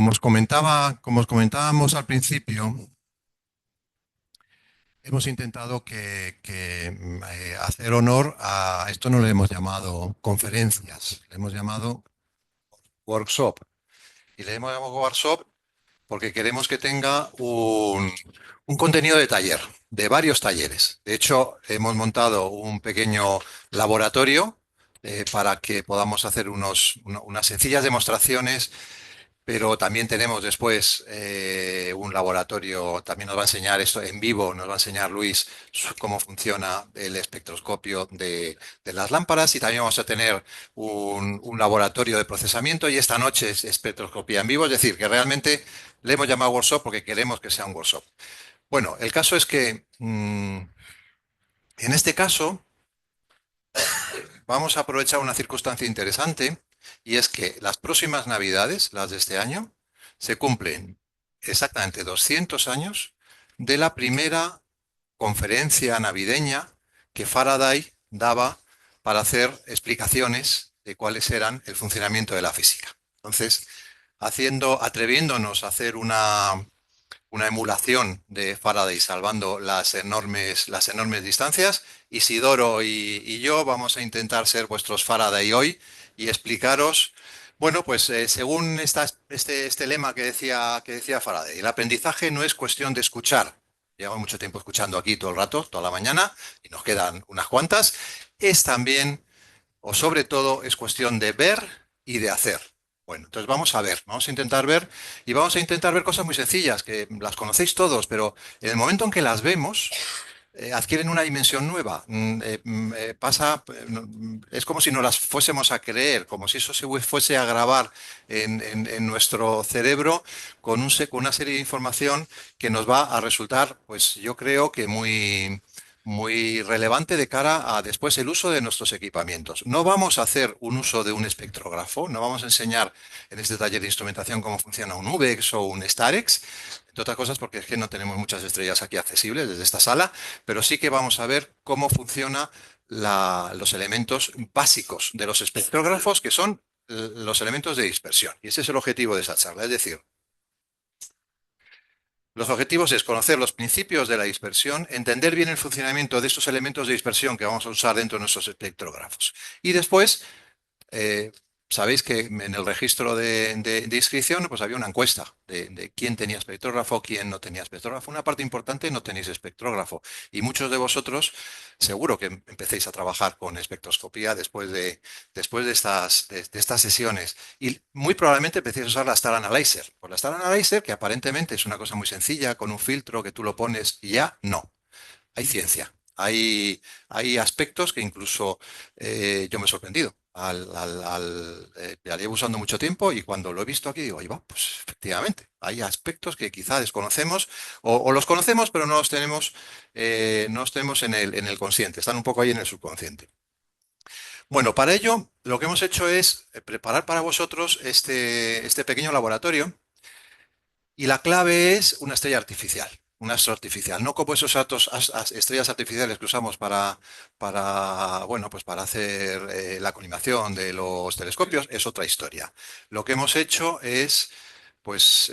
como os comentábamos al principio, hemos intentado hacer honor a esto. No le hemos llamado conferencias, le hemos llamado workshop. Y le hemos llamado workshop porque queremos que tenga un contenido de taller, de varios talleres. De hecho, hemos montado un pequeño laboratorio para que podamos hacer unas sencillas demostraciones, pero también tenemos después un laboratorio. También nos va a enseñar esto en vivo, nos va a enseñar Luis cómo funciona el espectroscopio de las lámparas, y también vamos a tener un laboratorio de procesamiento, y esta noche es espectroscopía en vivo. Es decir, que realmente le hemos llamado workshop porque queremos que sea un workshop. Bueno, el caso es que en este caso vamos a aprovechar una circunstancia interesante, y es que las próximas Navidades, las de este año, se cumplen exactamente 200 años de la primera conferencia navideña que Faraday daba para hacer explicaciones de cuáles eran el funcionamiento de la física. Entonces, atreviéndonos a hacer una emulación de Faraday salvando las enormes distancias, Isidoro y yo vamos a intentar ser vuestros Faraday hoy y explicaros, bueno, pues según este lema que decía Faraday: el aprendizaje no es cuestión de escuchar. Llevamos mucho tiempo escuchando aquí todo el rato, toda la mañana, y nos quedan unas cuantas. Es también, o sobre todo, es cuestión de ver y de hacer. Bueno, entonces vamos a intentar ver, y vamos a intentar ver cosas muy sencillas, que las conocéis todos, pero en el momento en que las vemos, adquieren una dimensión nueva. Es como si no las fuésemos a creer, como si eso se fuese a grabar en nuestro cerebro con una serie de información que nos va a resultar, pues yo creo que muy relevante de cara a después el uso de nuestros equipamientos. No vamos a hacer un uso de un espectrógrafo, no vamos a enseñar en este taller de instrumentación cómo funciona un UVEX o un STAREX, entre otras cosas porque es que no tenemos muchas estrellas aquí accesibles desde esta sala, pero sí que vamos a ver cómo funcionan los elementos básicos de los espectrógrafos, que son los elementos de dispersión. Y ese es el objetivo de esa charla. Es decir, los objetivos es conocer los principios de la dispersión, entender bien el funcionamiento de estos elementos de dispersión que vamos a usar dentro de nuestros espectrógrafos. Y después, eh, sabéis que en el registro de inscripción pues había una encuesta de quién tenía espectrógrafo, quién no tenía espectrógrafo. Una parte importante no tenéis espectrógrafo, y muchos de vosotros seguro que empecéis a trabajar con espectroscopía después de estas sesiones, y muy probablemente empecéis a usar la Star Analyzer. Pues la Star Analyzer, que aparentemente es una cosa muy sencilla, con un filtro que tú lo pones y ya, no. Hay ciencia. Hay aspectos que incluso yo me he sorprendido. La llevo usando mucho tiempo, y cuando lo he visto aquí digo, ahí va, pues efectivamente, hay aspectos que quizá desconocemos, o los conocemos pero no los tenemos en el consciente, están un poco ahí en el subconsciente. Bueno, para ello lo que hemos hecho es preparar para vosotros este pequeño laboratorio, y la clave es una estrella artificial, un astro artificial, no como esos estrellas artificiales que usamos bueno, pues para hacer la colimación de los telescopios. Es otra historia. Lo que hemos hecho es, pues,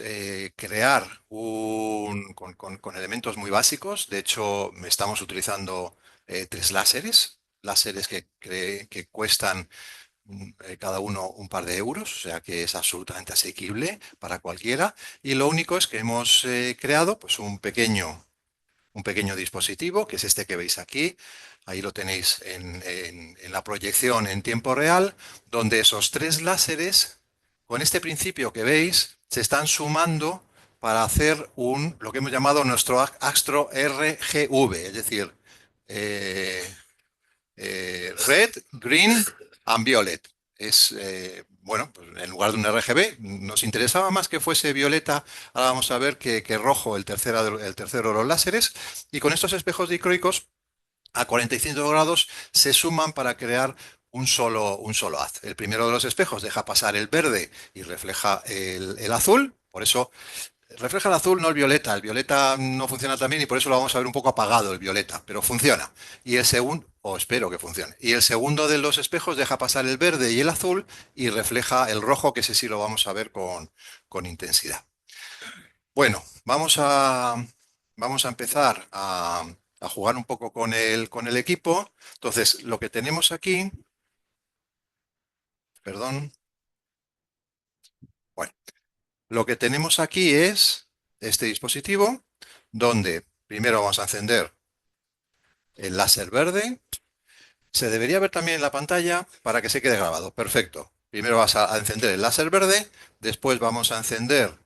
crear con elementos muy básicos. De hecho, estamos utilizando tres láseres que cuestan cada uno un par de euros, o sea que es absolutamente asequible para cualquiera. Y lo único es que hemos creado, pues, un pequeño dispositivo, que es este que veis aquí. Ahí lo tenéis en la proyección en tiempo real, donde esos tres láseres, con este principio que veis, se están sumando para hacer lo que hemos llamado nuestro Astro RGV, es decir, eh, Red, Green and Violet. Bueno, pues en lugar de un RGB, nos interesaba más que fuese violeta. Ahora vamos a ver que rojo, el tercero de los láseres. Y con estos espejos dicroicos a 45 grados se suman para crear un solo haz. El primero de los espejos deja pasar el verde y refleja el azul. Por eso Refleja el azul, no el violeta. El violeta no funciona tan bien y por eso lo vamos a ver un poco apagado el violeta, pero funciona. Y el segundo, o espero que funcione. Y el segundo de los espejos deja pasar el verde y el azul y refleja el rojo, que ese sí lo vamos a ver con intensidad. Bueno, vamos a empezar a jugar un poco con el equipo. Entonces, lo que tenemos aquí, perdón, bueno, lo que tenemos aquí es este dispositivo donde primero vamos a encender el láser verde. Se debería ver también en la pantalla para que se quede grabado. Perfecto. Primero vas a encender el láser verde, después vamos a encender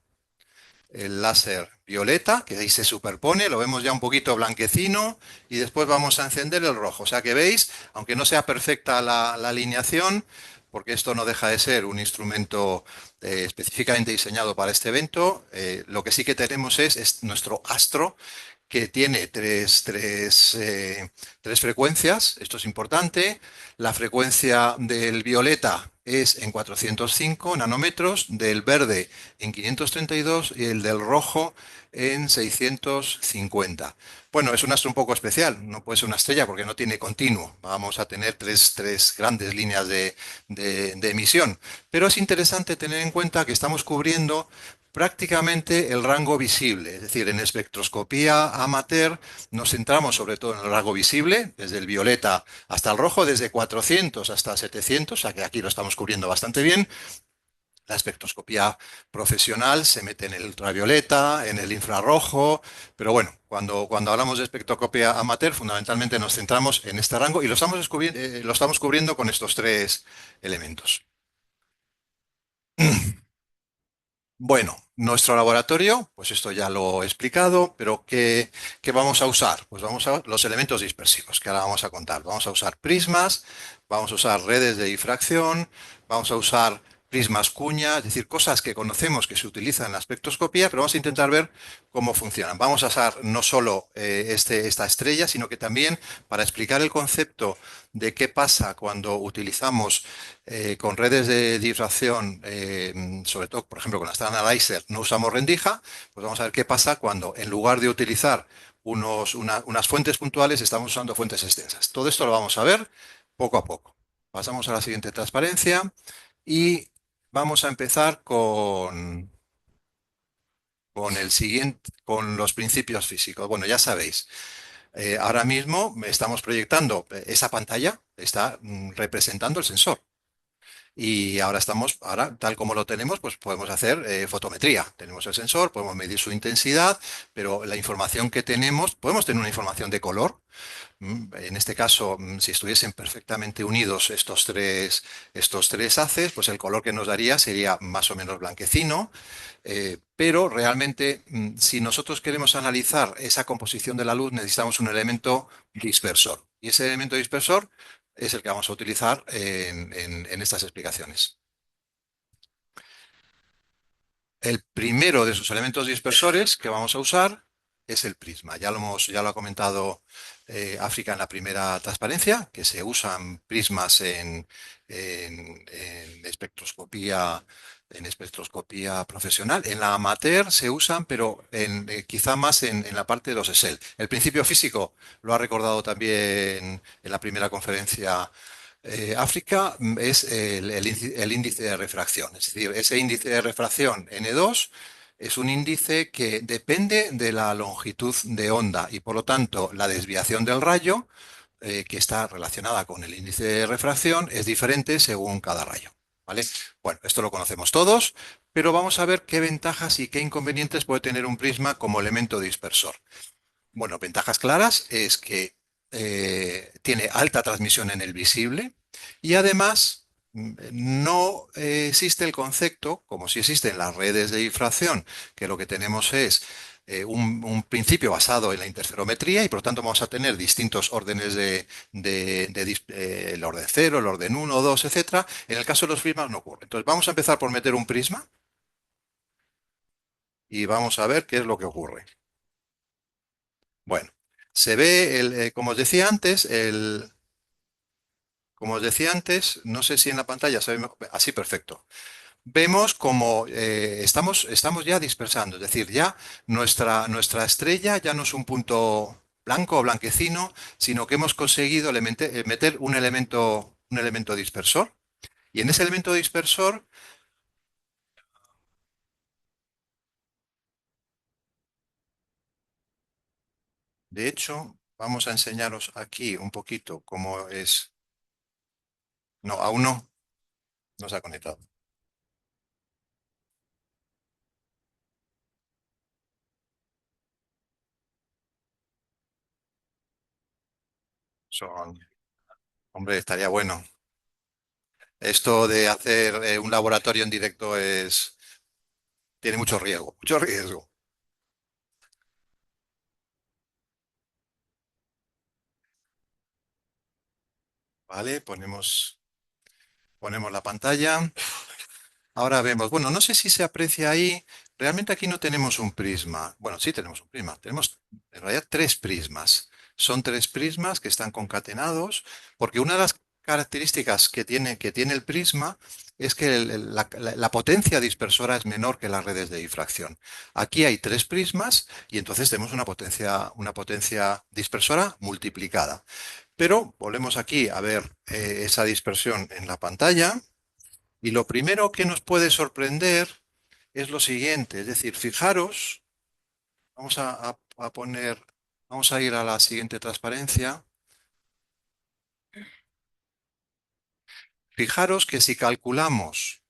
el láser violeta, que ahí se superpone, lo vemos ya un poquito blanquecino, y después vamos a encender el rojo. O sea que veis, aunque no sea perfecta la alineación, porque esto no deja de ser un instrumento específicamente diseñado para este evento, lo que sí que tenemos es nuestro astro, que tiene tres frecuencias. Esto es importante. La frecuencia del violeta es en 405 nanómetros, del verde en 532 y el del rojo en 650. Bueno, es un astro un poco especial, no puede ser una estrella porque no tiene continuo. Vamos a tener tres grandes líneas de emisión. Pero es interesante tener en cuenta que estamos cubriendo prácticamente el rango visible, es decir, en espectroscopía amateur nos centramos sobre todo en el rango visible, desde el violeta hasta el rojo, desde 400 hasta 700, o sea que aquí lo estamos cubriendo bastante bien. La espectroscopía profesional se mete en el ultravioleta, en el infrarrojo, pero bueno, cuando hablamos de espectroscopía amateur, fundamentalmente nos centramos en este rango y lo estamos cubriendo con estos tres elementos. Bueno, nuestro laboratorio, pues esto ya lo he explicado, pero ¿qué vamos a usar? Pues vamos a los elementos dispersivos, que ahora vamos a contar. Vamos a usar prismas, vamos a usar redes de difracción, vamos a usar prismas cuña, es decir, cosas que conocemos que se utilizan en la espectroscopía, pero vamos a intentar ver cómo funcionan. Vamos a usar no solo esta estrella, sino que también para explicar el concepto de qué pasa cuando utilizamos con redes de difracción, sobre todo, por ejemplo, con la Star Analyzer, no usamos rendija, pues vamos a ver qué pasa cuando en lugar de utilizar unas fuentes puntuales, estamos usando fuentes extensas. Todo esto lo vamos a ver poco a poco. Pasamos a la siguiente transparencia y vamos a empezar con el siguiente, con los principios físicos. Bueno, ya sabéis, ahora mismo estamos proyectando esa pantalla, está representando el sensor. Y ahora tal como lo tenemos, pues podemos hacer fotometría. Tenemos el sensor, podemos medir su intensidad, pero la información que tenemos, podemos tener una información de color. En este caso, si estuviesen perfectamente unidos estos tres haces, pues el color que nos daría sería más o menos blanquecino. Pero realmente, si nosotros queremos analizar esa composición de la luz, necesitamos un elemento dispersor. Y ese elemento dispersor es el que vamos a utilizar en estas explicaciones. El primero de sus elementos dispersores que vamos a usar es el prisma. Ya lo ha comentado África en la primera transparencia, que se usan prismas en espectroscopía profesional. En la amateur se usan, pero quizá más en la parte de los ESEL. El principio físico lo ha recordado también en la primera conferencia África, es el índice de refracción. Es decir, ese índice de refracción N2 es un índice que depende de la longitud de onda y por lo tanto la desviación del rayo, que está relacionada con el índice de refracción, es diferente según cada rayo. ¿Vale? Bueno, esto lo conocemos todos, pero vamos a ver qué ventajas y qué inconvenientes puede tener un prisma como elemento dispersor. Bueno, ventajas claras es que tiene alta transmisión en el visible y además no existe el concepto, como si existen las redes de difracción, que lo que tenemos es un principio basado en la interferometría y por lo tanto vamos a tener distintos órdenes el orden cero, el orden uno, 2, etcétera. En el caso de los prismas no ocurre. Entonces vamos a empezar por meter un prisma y vamos a ver qué es lo que ocurre. Bueno, se ve, como os decía antes, como os decía antes, no sé si en la pantalla se ve así perfecto. vemos como estamos ya dispersando, es decir, ya nuestra estrella ya no es un punto blanco o blanquecino, sino que hemos conseguido meter un elemento dispersor. Y en ese elemento dispersor, de hecho, vamos a enseñaros aquí un poquito cómo es. No, aún no se ha conectado. Son, hombre, estaría bueno. Esto de hacer un laboratorio en directo tiene mucho riesgo, mucho riesgo. Vale, ponemos la pantalla. Ahora vemos, bueno, no sé si se aprecia ahí, realmente aquí no tenemos un prisma. Bueno, sí tenemos un prisma, tenemos en realidad tres prismas. Son tres prismas que están concatenados, porque una de las características que tiene el prisma es que la potencia dispersora es menor que las redes de difracción. Aquí hay tres prismas y entonces tenemos una potencia dispersora multiplicada. Pero volvemos aquí a ver esa dispersión en la pantalla. Y lo primero que nos puede sorprender es lo siguiente, es decir, fijaros, vamos a ir a la siguiente transparencia. Fijaros que si calculamos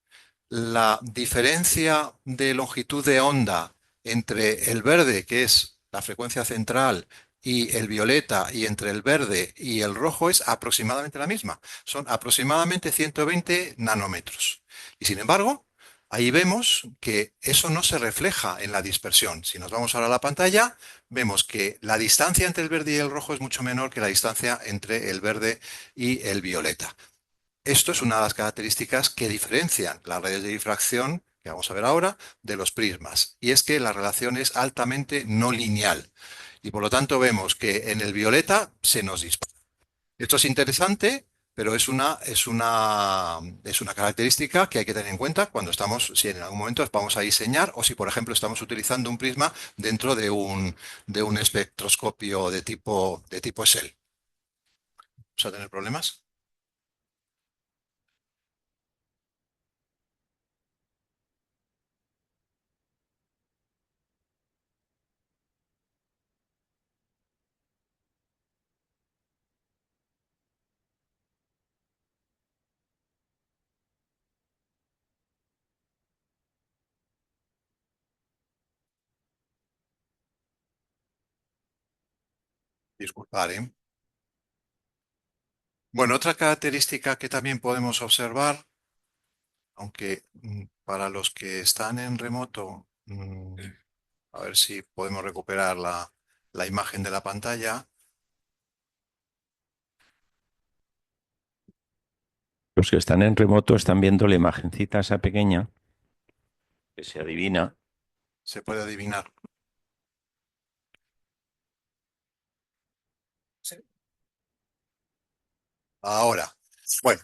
la diferencia de longitud de onda entre el verde, que es la frecuencia central, y el violeta, y entre el verde y el rojo es aproximadamente la misma. Son aproximadamente 120 nanómetros. Y sin embargo, ahí vemos que eso no se refleja en la dispersión. Si nos vamos ahora a la pantalla, vemos que la distancia entre el verde y el rojo es mucho menor que la distancia entre el verde y el violeta. Esto es una de las características que diferencian las redes de difracción, que vamos a ver ahora, de los prismas. Y es que la relación es altamente no lineal. Y por lo tanto vemos que en el violeta se nos dispara. Esto es interesante, pero es una característica que hay que tener en cuenta cuando si en algún momento vamos a diseñar o si, por ejemplo, estamos utilizando un prisma dentro de un espectroscopio de tipo SEL. ¿Vamos a tener problemas? Disculpad, ¿eh? Bueno, otra característica que también podemos observar, aunque para los que están en remoto, a ver si podemos recuperar la imagen de la pantalla. Los que están en remoto están viendo la imagencita esa pequeña que se adivina. Se puede adivinar. Sí. Ahora, bueno,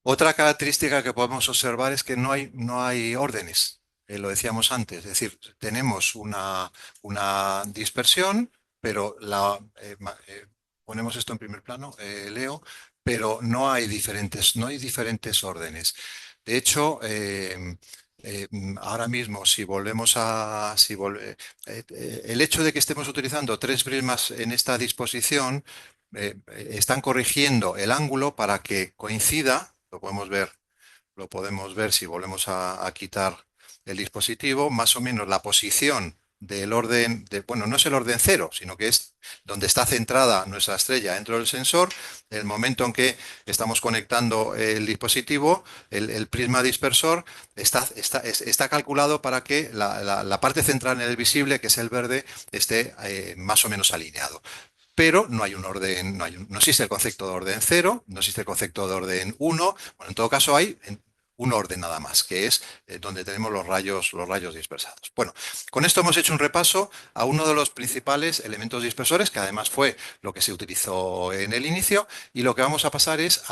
otra característica que podemos observar es que no hay órdenes, lo decíamos antes, es decir, tenemos una dispersión, pero ponemos esto en primer plano, Leo, pero no hay diferentes órdenes. De hecho, ahora mismo, el hecho de que estemos utilizando tres prismas en esta disposición, están corrigiendo el ángulo para que coincida, lo podemos ver si volvemos a quitar el dispositivo, más o menos la posición del orden, bueno, no es el orden cero, sino que es donde está centrada nuestra estrella dentro del sensor, el momento en que estamos conectando el dispositivo, el prisma dispersor, está calculado para que la parte central en el visible, que es el verde, esté más o menos alineado. Pero no hay un orden, no existe el concepto de orden cero, no existe el concepto de orden uno. Bueno, en todo caso hay un orden nada más, que es donde tenemos los rayos dispersados. Bueno, con esto hemos hecho un repaso a uno de los principales elementos dispersores, que además fue lo que se utilizó en el inicio, y lo que vamos a pasar es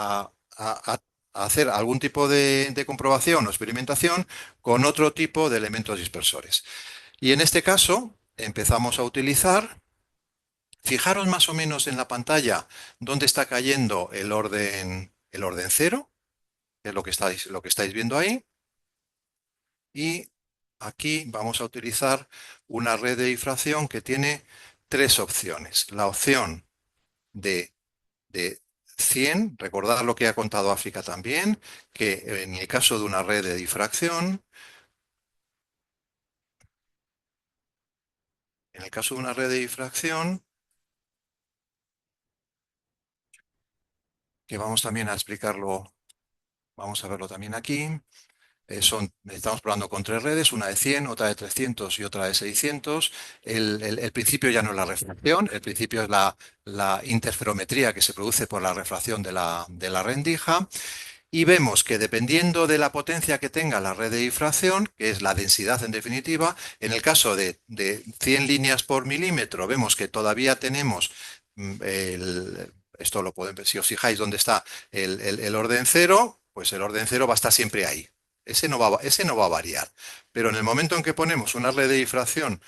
a hacer algún tipo de comprobación o experimentación con otro tipo de elementos dispersores. Y en este caso empezamos a utilizar, fijaros más o menos en la pantalla dónde está cayendo el orden cero, que es lo que estáis viendo ahí. Y aquí vamos a utilizar una red de difracción que tiene tres opciones. La opción de 100, recordad lo que ha contado África también, que en el caso de una red de difracción, en el caso de una red de difracción, que vamos también a explicarlo, vamos a verlo también aquí. Estamos probando con tres redes, una de 100, otra de 300 y otra de 600. El principio ya no es la refracción, el principio es la interferometría que se produce por la refracción de la rendija. Y vemos que dependiendo de la potencia que tenga la red de difracción, que es la densidad en definitiva, en el caso de 100 líneas por milímetro, vemos que todavía tenemos esto lo pueden ver, si os fijáis dónde está el orden cero, pues el orden cero va a estar siempre ahí. Ese no va a variar. Pero en el momento en que ponemos una red de difracción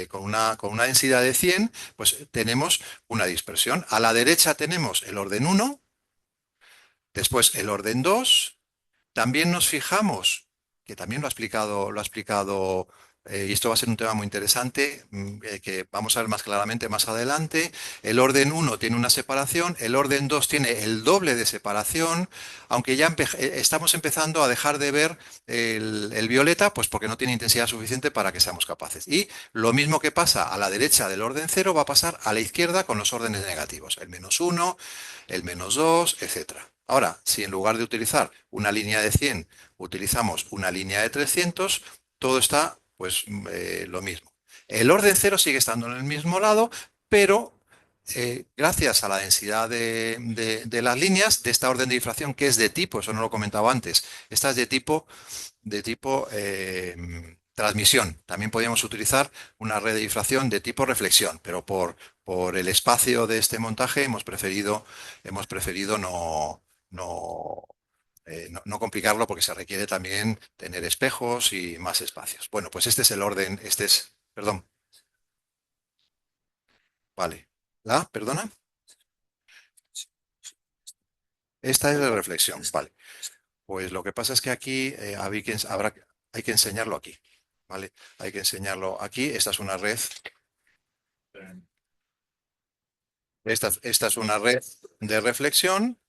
con una densidad de 100, pues tenemos una dispersión. A la derecha tenemos el orden uno. Después el orden 2. También nos fijamos, que también lo ha explicado, y esto va a ser un tema muy interesante, que vamos a ver más claramente más adelante. El orden uno tiene una separación, el orden 2 tiene el doble de separación, aunque ya estamos empezando a dejar de ver el violeta, pues porque no tiene intensidad suficiente para que seamos capaces. Y lo mismo que pasa a la derecha del orden cero va a pasar a la izquierda con los órdenes negativos, el menos uno, el menos 2, etcétera. Ahora, si en lugar de utilizar una línea de 100, utilizamos una línea de 300, todo está pues lo mismo. El orden cero sigue estando en el mismo lado, pero gracias a la densidad de las líneas de esta orden de difracción, que es de tipo, eso no lo comentaba antes, esta es de tipo transmisión. También podríamos utilizar una red de difracción de tipo reflexión, pero por el espacio de este montaje hemos preferido no complicarlo porque se requiere también tener espejos y más espacios. Bueno, pues este es el orden, perdón, vale. Perdona, esta es de reflexión, vale. Pues lo que pasa es que aquí hay que enseñarlo aquí, ¿vale? Hay que enseñarlo aquí. Esta es una red. Esta es una red de reflexión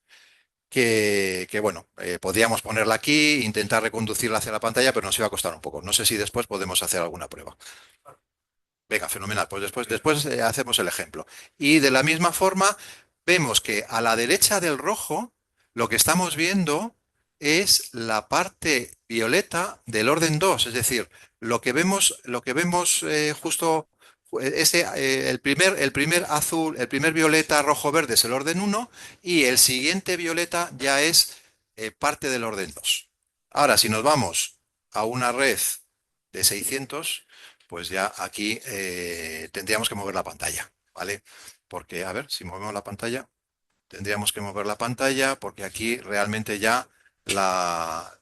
bueno, podríamos ponerla aquí, intentar reconducirla hacia la pantalla, pero nos iba a costar un poco. No sé si después podemos hacer alguna prueba. Venga, fenomenal. Pues después hacemos el ejemplo. Y de la misma forma, vemos que a la derecha del rojo, lo que estamos viendo es la parte violeta del orden 2. Es decir, lo que vemos justo, el primer azul, el primer violeta, rojo, verde es el orden uno y el siguiente violeta ya es parte del orden 2. Ahora, si nos vamos a una red de 600, pues ya aquí tendríamos que mover la pantalla, ¿vale? Porque, a ver, si movemos la pantalla, tendríamos que mover la pantalla porque aquí realmente la,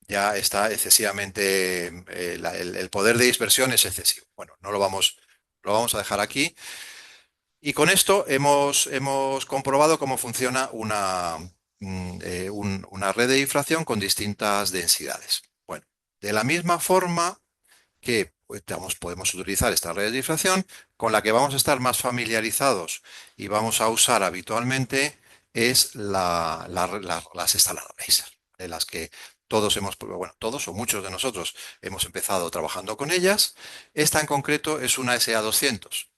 ya está excesivamente, el poder de dispersión es excesivo. Bueno, no lo vamos a dejar aquí. Y con esto hemos comprobado cómo funciona una red de difracción con distintas densidades. Bueno, de la misma forma que pues, podemos utilizar esta red de difracción, con la que vamos a estar más familiarizados y vamos a usar habitualmente es las escaladas láser, de las que bueno, todos o muchos de nosotros hemos empezado trabajando con ellas. Esta en concreto es una SA200.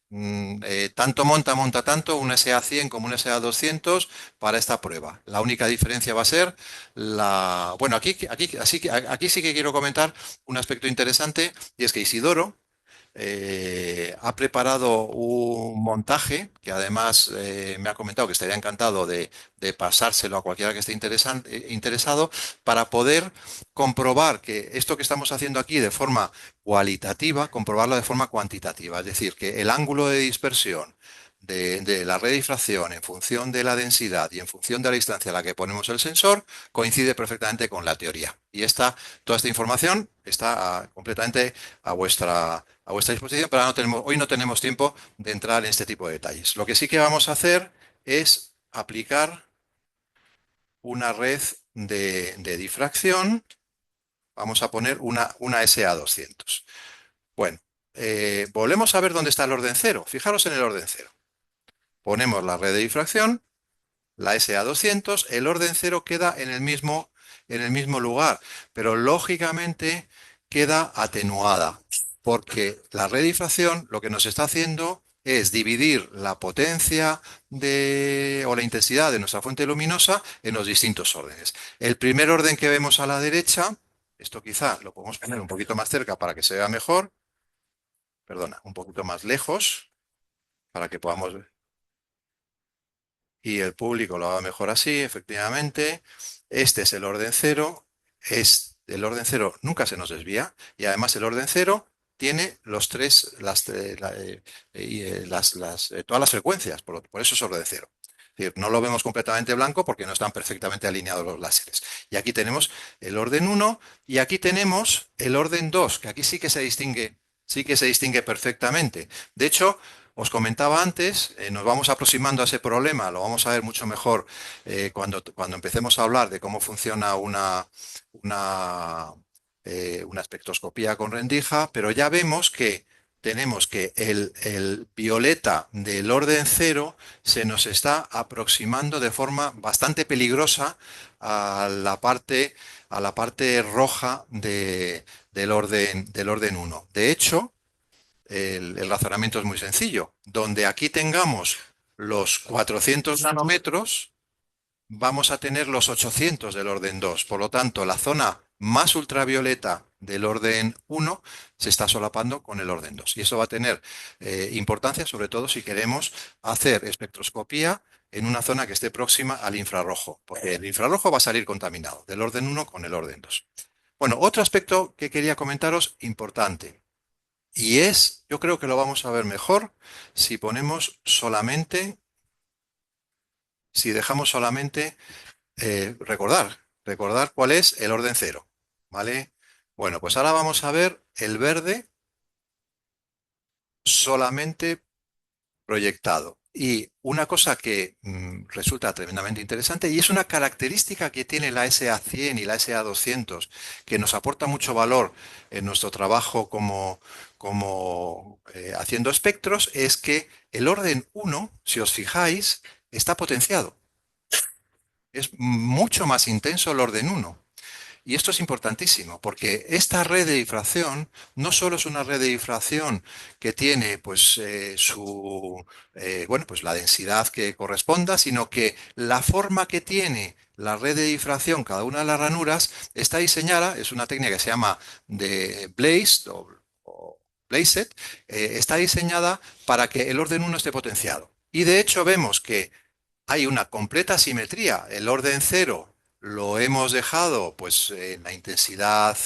Tanto monta tanto una SA100 como una SA200 para esta prueba. La única diferencia va a ser bueno, aquí sí que quiero comentar un aspecto interesante y es que Isidoro ha preparado un montaje que además me ha comentado que estaría encantado de pasárselo a cualquiera que esté interesado para poder comprobar que esto que estamos haciendo aquí de forma cualitativa, comprobarlo de forma cuantitativa. Es decir, que el ángulo de dispersión de la red de difracción en función de la densidad y en función de la distancia a la que ponemos el sensor coincide perfectamente con la teoría. Y toda esta información está completamente a vuestra disposición, pero hoy no tenemos tiempo de entrar en este tipo de detalles. Lo que sí que vamos a hacer es aplicar una red de difracción. Vamos a poner una SA200. Bueno, volvemos a ver dónde está el orden cero. Fijaros en el orden cero. Ponemos la red de difracción, la SA200, el orden cero queda en el mismo lugar, pero lógicamente queda atenuada, porque la red de difracción lo que nos está haciendo es dividir la potencia o la intensidad de nuestra fuente luminosa en los distintos órdenes. El primer orden que vemos a la derecha, esto quizá lo podemos poner un poquito más cerca para que se vea mejor, perdona, un poquito más lejos, para que podamos ver. Y el público lo haga mejor así, efectivamente. Este es el orden cero. El orden cero nunca se nos desvía y además el orden cero tiene todas las frecuencias, por eso es orden cero. Es decir, no lo vemos completamente blanco porque no están perfectamente alineados los láseres. Y aquí tenemos el orden uno y aquí tenemos el orden 2, que aquí sí que se distingue perfectamente. De hecho, os comentaba antes, nos vamos aproximando a ese problema, lo vamos a ver mucho mejor cuando empecemos a hablar de cómo funciona una, una espectroscopía con rendija, pero ya vemos que tenemos que el violeta del orden cero se nos está aproximando de forma bastante peligrosa a la parte roja del orden uno. De hecho, el razonamiento es muy sencillo. Donde aquí tengamos los 400 nanómetros, vamos a tener los 800 del orden 2. Por lo tanto, la zona más ultravioleta del orden 1 se está solapando con el orden 2. Y eso va a tener importancia, sobre todo si queremos hacer espectroscopía en una zona que esté próxima al infrarrojo, porque el infrarrojo va a salir contaminado del orden 1 con el orden 2. Bueno, otro aspecto que quería comentaros importante. Yo creo que lo vamos a ver mejor si ponemos solamente, si dejamos solamente recordar cuál es el orden cero, ¿vale? Bueno, pues ahora vamos a ver el verde solamente proyectado. Y una cosa que resulta tremendamente interesante y es una característica que tiene la SA100 y la SA200 que nos aporta mucho valor en nuestro trabajo como haciendo espectros, es que el orden uno, si os fijáis, está potenciado. Es mucho más intenso el orden uno. Y esto es importantísimo, porque esta red de difracción no solo es una red de difracción que tiene bueno, pues la densidad que corresponda, sino que la forma que tiene la red de difracción, cada una de las ranuras, está diseñada, es una técnica que se llama de Blazed o Blazed, está diseñada para que el orden uno esté potenciado. Y de hecho vemos que hay una completa simetría. El orden cero lo hemos dejado pues en la intensidad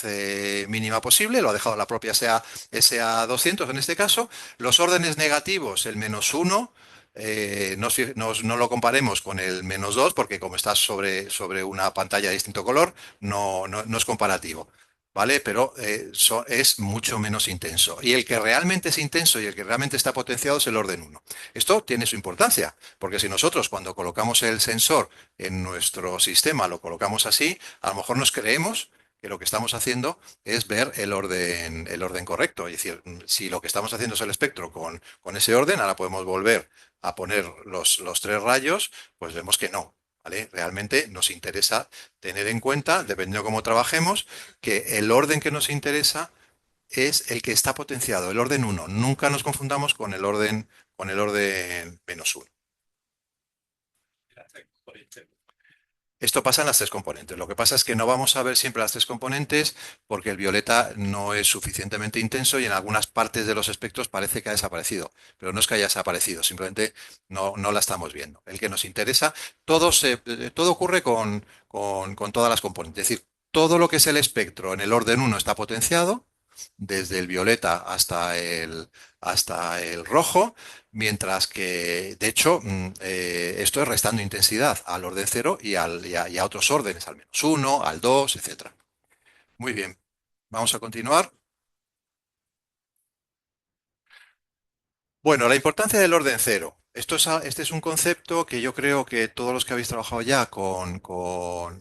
mínima posible, lo ha dejado la propia SA200 en este caso. Los órdenes negativos, el menos uno, no lo comparemos con el menos 2 porque como está sobre una pantalla de distinto color, no es comparativo. ¿Vale? Pero es mucho menos intenso. Y el que realmente es intenso y el que realmente está potenciado es el orden uno. Esto tiene su importancia, porque si nosotros cuando colocamos el sensor en nuestro sistema lo colocamos así, a lo mejor nos creemos que lo que estamos haciendo es ver el orden correcto. Es decir, si lo que estamos haciendo es el espectro con ese orden, ahora podemos volver a poner los tres rayos, pues vemos que no. ¿Vale? Realmente nos interesa tener en cuenta, dependiendo de cómo trabajemos, que el orden que nos interesa es el que está potenciado, el orden uno. Nunca nos confundamos con el orden menos uno. Esto pasa en las tres componentes. Lo que pasa es que no vamos a ver siempre las tres componentes porque el violeta no es suficientemente intenso y en algunas partes de los espectros parece que ha desaparecido. Pero no es que haya desaparecido, simplemente no la estamos viendo. El que nos interesa, todo ocurre con todas las componentes. Es decir, todo lo que es el espectro en el orden uno está potenciado desde el violeta hasta el rojo, mientras que, de hecho, esto es restando intensidad al orden cero y a otros órdenes, al menos uno, al 2, etcétera. Muy bien, vamos a continuar. Bueno, la importancia del orden cero. Este es un concepto que yo creo que todos los que habéis trabajado ya con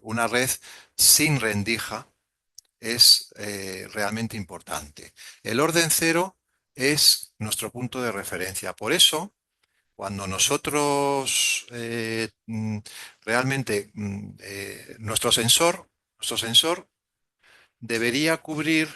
una red sin rendija es realmente importante. El orden cero es nuestro punto de referencia. Por eso, cuando nosotros realmente nuestro sensor debería cubrir,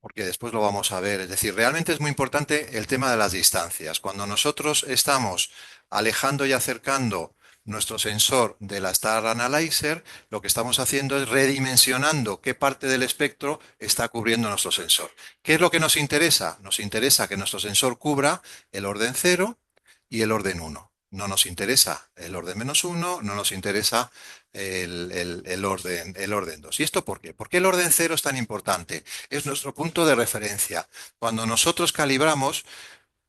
porque después lo vamos a ver. Es decir, realmente es muy importante el tema de las distancias. Cuando nosotros estamos alejando y acercando nuestro sensor de la Star Analyzer, lo que estamos haciendo es redimensionando qué parte del espectro está cubriendo nuestro sensor. ¿Qué es lo que nos interesa? Nos interesa que nuestro sensor cubra el orden cero y el orden uno. No nos interesa el orden menos uno, no nos interesa el orden 2. ¿Y esto por qué? ¿Por qué el orden cero es tan importante? Es nuestro punto de referencia. Cuando nosotros calibramos,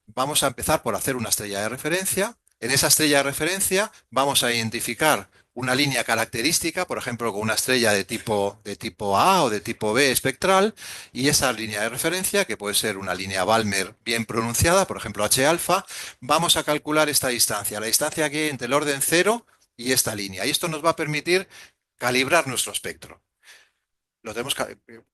vamos a empezar por hacer una estrella de referencia. En esa estrella de referencia vamos a identificar una línea característica, por ejemplo, con una estrella de tipo A o de tipo B espectral, y esa línea de referencia, que puede ser una línea Balmer bien pronunciada, por ejemplo H alfa, vamos a calcular esta distancia, la distancia que hay entre el orden cero y esta línea. Y esto nos va a permitir calibrar nuestro espectro. Lo tenemos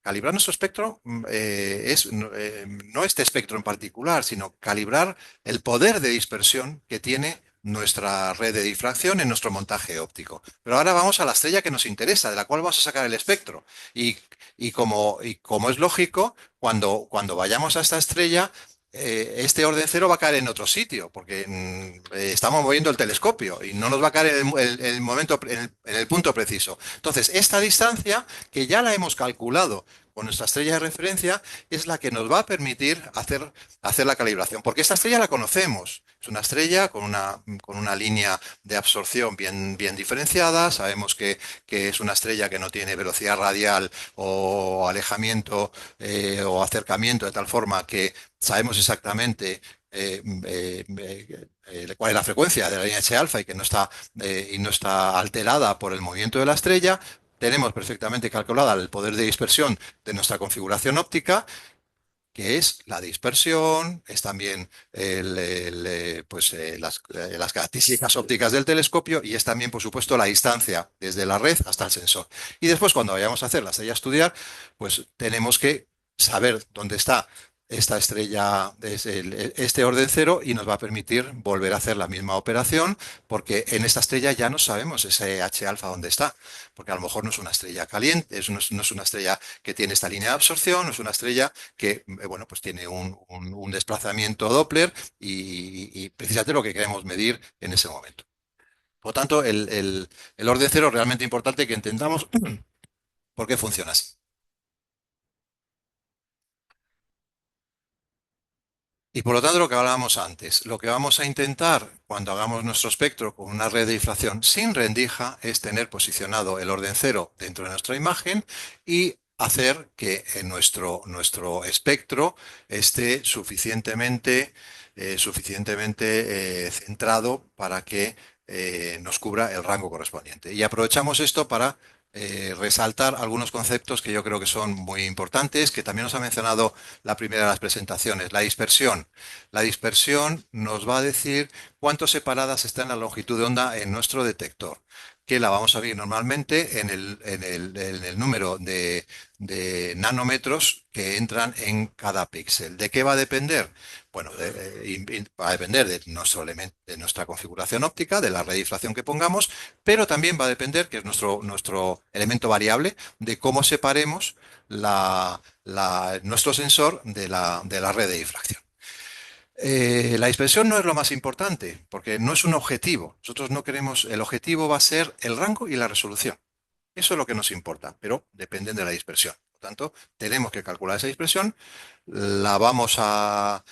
calibrar nuestro espectro no este espectro en particular, sino calibrar el poder de dispersión que tiene nuestra red de difracción en nuestro montaje óptico. Pero ahora vamos a la estrella que nos interesa, de la cual vamos a sacar el espectro. Y, y como es lógico, cuando vayamos a esta estrella, este orden cero va a caer en otro sitio, porque estamos moviendo el telescopio y no nos va a caer el momento, en el punto preciso. Entonces, esta distancia, que ya la hemos calculado con nuestra estrella de referencia, es la que nos va a permitir hacer la calibración, porque esta estrella la conocemos. Es una estrella con una línea de absorción bien diferenciada. Sabemos que es una estrella que no tiene velocidad radial o alejamiento o acercamiento, de tal forma que sabemos exactamente cuál es la frecuencia de la línea H alfa y no está alterada por el movimiento de la estrella. Tenemos perfectamente calculada el poder de dispersión de nuestra configuración óptica, que es la dispersión, es también las características ópticas del telescopio y es también, por supuesto, la distancia desde la red hasta el sensor. Y después, cuando vayamos a hacer la estrella a estudiar, pues tenemos que saber dónde está esta estrella, este orden cero, y nos va a permitir volver a hacer la misma operación, porque en esta estrella ya no sabemos ese H alfa dónde está, porque a lo mejor no es una estrella caliente, no es una estrella que tiene esta línea de absorción, no es una estrella que, bueno, pues tiene un desplazamiento Doppler y precisamente lo que queremos medir en ese momento. Por lo tanto, el orden cero es realmente importante que entendamos por qué funciona así. Y por lo tanto, lo que hablábamos antes, lo que vamos a intentar cuando hagamos nuestro espectro con una red de difracción sin rendija es tener posicionado el orden cero dentro de nuestra imagen y hacer que en nuestro espectro esté suficientemente centrado para que nos cubra el rango correspondiente. Y aprovechamos esto para resaltar algunos conceptos que yo creo que son muy importantes, que también nos ha mencionado la primera de las presentaciones, la dispersión. La dispersión nos va a decir cuánto separadas está en la longitud de onda en nuestro detector, que la vamos a ver normalmente en el número de nanómetros que entran en cada píxel. ¿De qué va a depender? Bueno, va a depender de nuestro elemento, de nuestra configuración óptica, de la redifracción que pongamos, pero también va a depender, que es nuestro elemento variable, de cómo separemos nuestro sensor de la red de difracción. La dispersión no es lo más importante, porque no es un objetivo. Nosotros no queremos, el objetivo va a ser el rango y la resolución. Eso es lo que nos importa, pero dependen de la dispersión. Por lo tanto, tenemos que calcular esa dispersión, la vamos a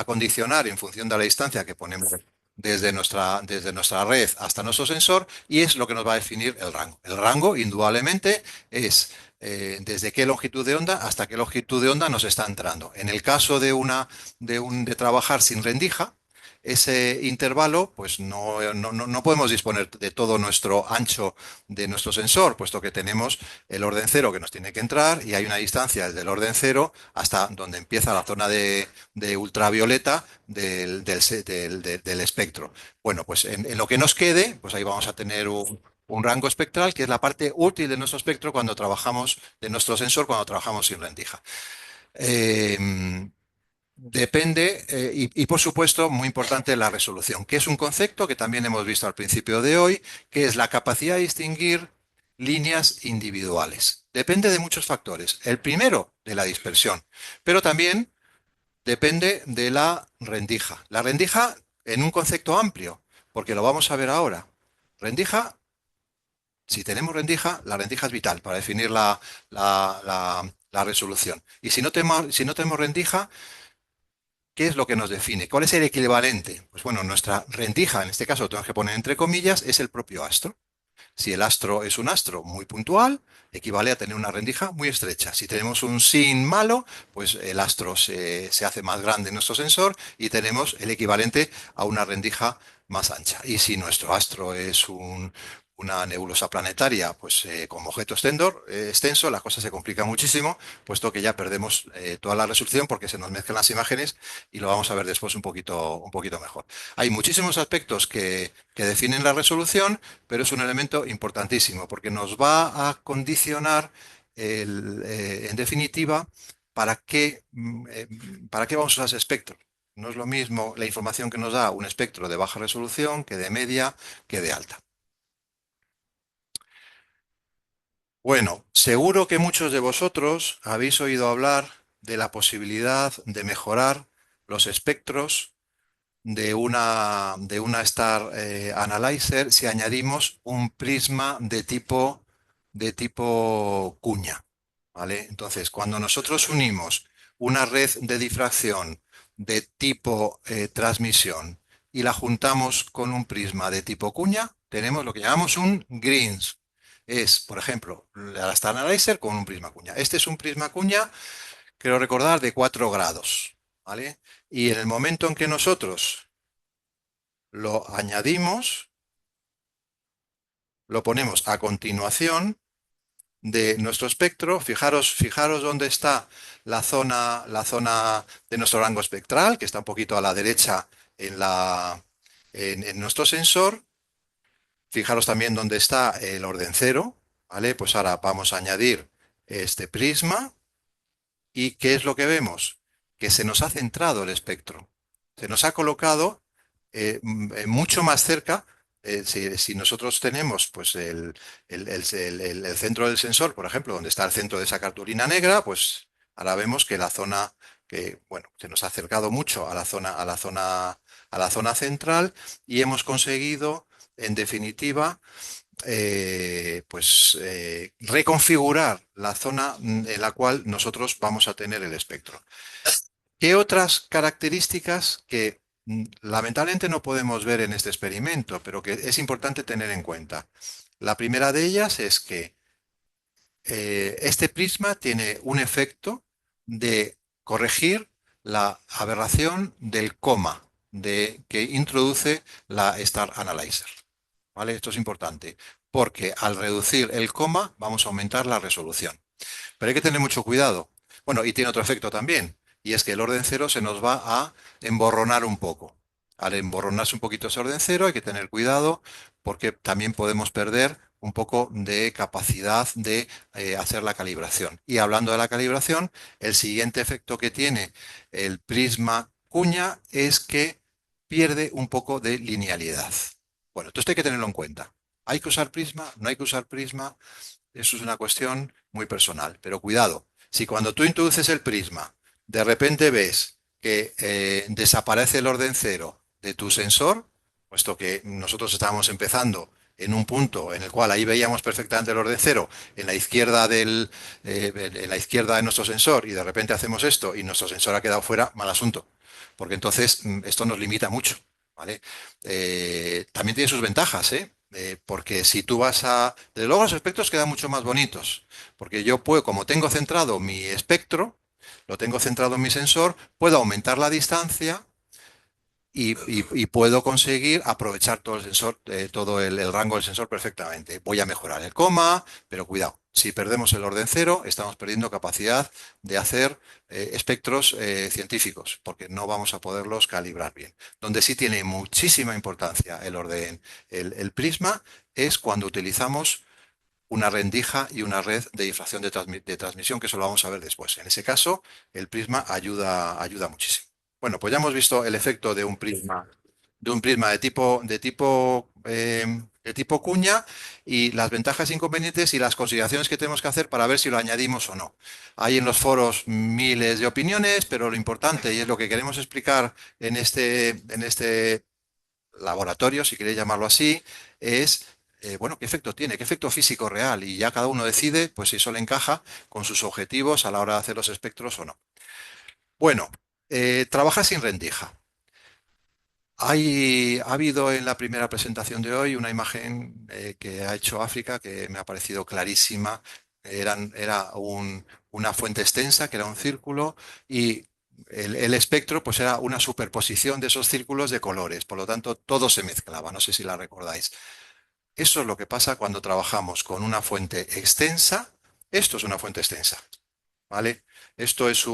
condicionar en función de la distancia que ponemos desde nuestra red hasta nuestro sensor, y es lo que nos va a definir el rango. El rango, indudablemente, es desde qué longitud de onda hasta qué longitud de onda nos está entrando. En el caso de trabajar sin rendija, ese intervalo, pues no podemos disponer de todo nuestro ancho de nuestro sensor, puesto que tenemos el orden cero que nos tiene que entrar y hay una distancia desde el orden cero hasta donde empieza la zona de ultravioleta del espectro. Bueno, pues en lo que nos quede, pues ahí vamos a tener un rango espectral, que es la parte útil de nuestro espectro cuando trabajamos, de nuestro sensor, cuando trabajamos sin rendija. Eh, Depende, por supuesto, muy importante la resolución, que es un concepto que también hemos visto al principio de hoy, que es la capacidad de distinguir líneas individuales. Depende de muchos factores. El primero, de la dispersión, pero también depende de la rendija. La rendija en un concepto amplio, porque lo vamos a ver ahora. Rendija, si tenemos rendija, la rendija es vital para definir la resolución. Y si no tenemos rendija, ¿qué es lo que nos define? ¿Cuál es el equivalente? Pues bueno, nuestra rendija, en este caso lo tenemos que poner entre comillas, es el propio astro. Si el astro es un astro muy puntual, equivale a tener una rendija muy estrecha. Si tenemos un sin malo, pues el astro se hace más grande en nuestro sensor y tenemos el equivalente a una rendija más ancha. Y si nuestro astro es una nebulosa planetaria, pues como objeto extenso, la cosa se complica muchísimo, puesto que ya perdemos toda la resolución porque se nos mezclan las imágenes y lo vamos a ver después un poquito mejor. Hay muchísimos aspectos que definen la resolución, pero es un elemento importantísimo porque nos va a condicionar, en definitiva, para qué vamos a usar ese espectro. No es lo mismo la información que nos da un espectro de baja resolución que de media, que de alta. Bueno, seguro que muchos de vosotros habéis oído hablar de la posibilidad de mejorar los espectros de una Star Analyzer si añadimos un prisma de tipo cuña, ¿vale? Entonces, cuando nosotros unimos una red de difracción de tipo transmisión y la juntamos con un prisma de tipo cuña, tenemos lo que llamamos un Greens. Es, por ejemplo, la Star Analyzer con un prisma cuña. Este es un prisma cuña, quiero recordar, de 4 grados, ¿vale? Y en el momento en que nosotros lo añadimos, lo ponemos a continuación de nuestro espectro. Fijaros dónde está la zona de nuestro rango espectral, que está un poquito a la derecha en nuestro sensor. Fijaros también dónde está el orden cero, ¿vale? Pues ahora vamos a añadir este prisma. ¿Y qué es lo que vemos? Que se nos ha centrado el espectro. Se nos ha colocado mucho más cerca. Si nosotros tenemos pues, el centro del sensor, por ejemplo, donde está el centro de esa cartulina negra, pues ahora vemos que la zona que, bueno, se nos ha acercado mucho a la zona central y hemos conseguido, en definitiva, reconfigurar la zona en la cual nosotros vamos a tener el espectro. ¿Qué otras características que lamentablemente no podemos ver en este experimento, pero que es importante tener en cuenta? La primera de ellas es que este prisma tiene un efecto de corregir la aberración del coma que introduce la Star Analyzer. ¿Vale? Esto es importante, porque al reducir el coma vamos a aumentar la resolución. Pero hay que tener mucho cuidado. Bueno, y tiene otro efecto también, y es que el orden cero se nos va a emborronar un poco. Al emborronarse un poquito ese orden cero hay que tener cuidado porque también podemos perder un poco de capacidad de hacer la calibración. Y hablando de la calibración, el siguiente efecto que tiene el prisma cuña es que pierde un poco de linealidad. Bueno, entonces hay que tenerlo en cuenta. ¿Hay que usar prisma? ¿No hay que usar prisma? Eso es una cuestión muy personal. Pero cuidado, si cuando tú introduces el prisma, de repente ves que desaparece el orden cero de tu sensor, puesto que nosotros estábamos empezando en un punto en el cual ahí veíamos perfectamente el orden cero en la izquierda de nuestro sensor y de repente hacemos esto y nuestro sensor ha quedado fuera, mal asunto, porque entonces esto nos limita mucho, ¿vale? También tiene sus ventajas, ¿eh? Porque si tú vas a... Desde luego los espectros quedan mucho más bonitos, porque yo puedo, como tengo centrado mi espectro, lo tengo centrado en mi sensor, puedo aumentar la distancia y puedo conseguir aprovechar todo el sensor, todo el rango del sensor perfectamente. Voy a mejorar el coma, pero cuidado, si perdemos el orden cero, estamos perdiendo capacidad de hacer espectros científicos, porque no vamos a poderlos calibrar bien. Donde sí tiene muchísima importancia el orden, el prisma, es cuando utilizamos una rendija y una red de difracción de transmisión, que eso lo vamos a ver después. En ese caso, el prisma ayuda muchísimo. Bueno, pues ya hemos visto el efecto de un prisma de tipo cuña y las ventajas e inconvenientes y las consideraciones que tenemos que hacer para ver si lo añadimos o no. Hay en los foros miles de opiniones, pero lo importante, y es lo que queremos explicar en este laboratorio, si queréis llamarlo así, es, bueno, qué efecto tiene, qué efecto físico real, y ya cada uno decide, pues si eso le encaja con sus objetivos a la hora de hacer los espectros o no. Bueno, trabaja sin rendija. Ha habido en la primera presentación de hoy una imagen que ha hecho África que me ha parecido clarísima. Una fuente extensa, que era un círculo, y el espectro pues era una superposición de esos círculos de colores. Por lo tanto, todo se mezclaba. No sé si la recordáis. Eso es lo que pasa cuando trabajamos con una fuente extensa. Esto es una fuente extensa, ¿vale? Esto es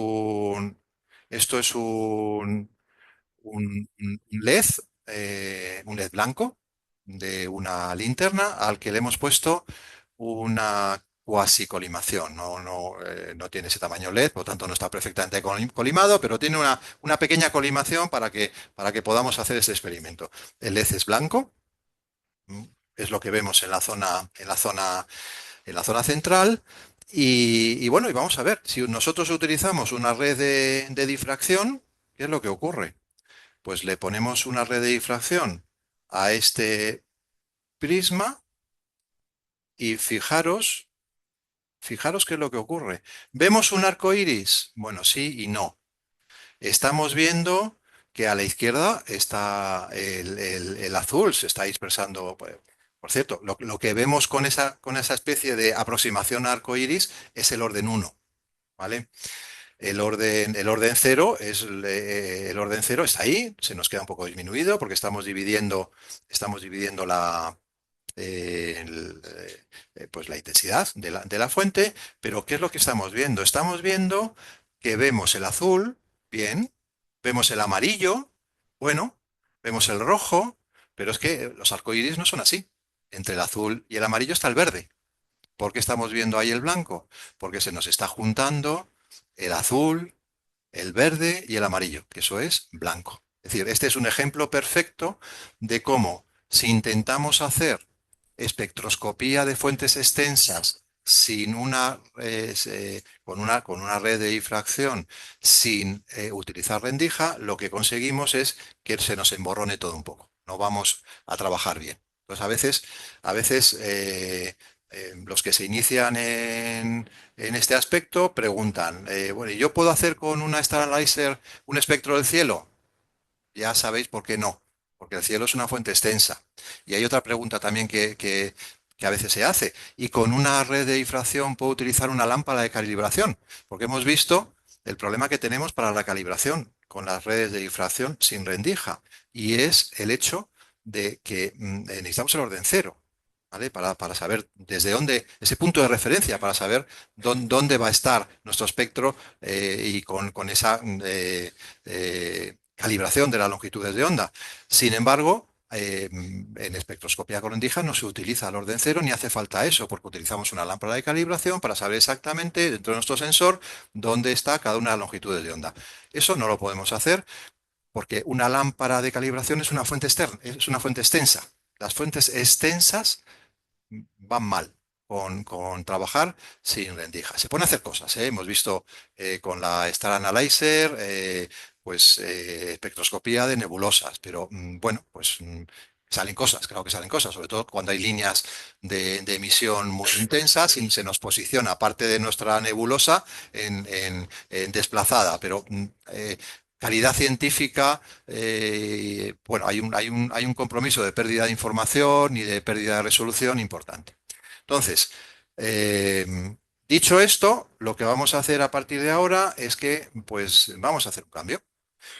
esto es un LED, un LED blanco de una linterna al que le hemos puesto una cuasi colimación. No tiene ese tamaño LED, por lo tanto no está perfectamente colimado, pero tiene una pequeña colimación para que podamos hacer este experimento. El LED es blanco, mm, es lo que vemos en en la zona central. Y bueno, y vamos a ver, si nosotros utilizamos una red de difracción, ¿qué es lo que ocurre? Pues le ponemos una red de difracción a este prisma y fijaros qué es lo que ocurre. ¿Vemos un arco iris? Bueno, sí y no. Estamos viendo que a la izquierda está el azul, se está dispersando. Por cierto, lo que vemos con esa especie de aproximación a arco iris es el orden uno, ¿vale? El orden cero el orden cero está ahí, se nos queda un poco disminuido porque estamos dividiendo pues la intensidad de la fuente, pero ¿qué es lo que estamos viendo? Estamos viendo que vemos el azul, bien, vemos el amarillo, bueno, vemos el rojo, pero es que los arcoíris no son así. Entre el azul y el amarillo está el verde. ¿Por qué estamos viendo ahí el blanco? Porque se nos está juntando el azul, el verde y el amarillo, que eso es blanco. Es decir, este es un ejemplo perfecto de cómo si intentamos hacer espectroscopía de fuentes extensas sin con una red de difracción, sin utilizar rendija, lo que conseguimos es que se nos emborrone todo un poco. No vamos a trabajar bien. Entonces, a veces los que se inician en este aspecto preguntan, bueno, ¿yo puedo hacer con una Star Analyzer un espectro del cielo? Ya sabéis por qué no, porque el cielo es una fuente extensa. Y hay otra pregunta también que a veces se hace. ¿Y con una red de difracción puedo utilizar una lámpara de calibración? Porque hemos visto el problema que tenemos para la calibración con las redes de difracción sin rendija. Y es el hecho de que necesitamos el orden cero. ¿Vale? Para saber desde dónde, ese punto de referencia, para saber dónde va a estar nuestro espectro y con esa calibración de las longitudes de onda. Sin embargo, en espectroscopía con rendija no se utiliza el orden cero ni hace falta eso, porque utilizamos una lámpara de calibración para saber exactamente dentro de nuestro sensor dónde está cada una de las longitudes de onda. Eso no lo podemos hacer porque una lámpara de calibración es una fuente externa, es una fuente extensa. Las fuentes extensas van mal con trabajar sin rendija. Se pueden hacer cosas, ¿eh? Hemos visto con la Star Analyzer, espectroscopía de nebulosas, pero bueno, salen cosas, claro que salen cosas, sobre todo cuando hay líneas de emisión muy intensas y se nos posiciona parte de nuestra nebulosa en desplazada, pero calidad científica, bueno, hay un compromiso de pérdida de información y de pérdida de resolución importante. Entonces, dicho esto, lo que vamos a hacer a partir de ahora es que, pues, vamos a hacer un cambio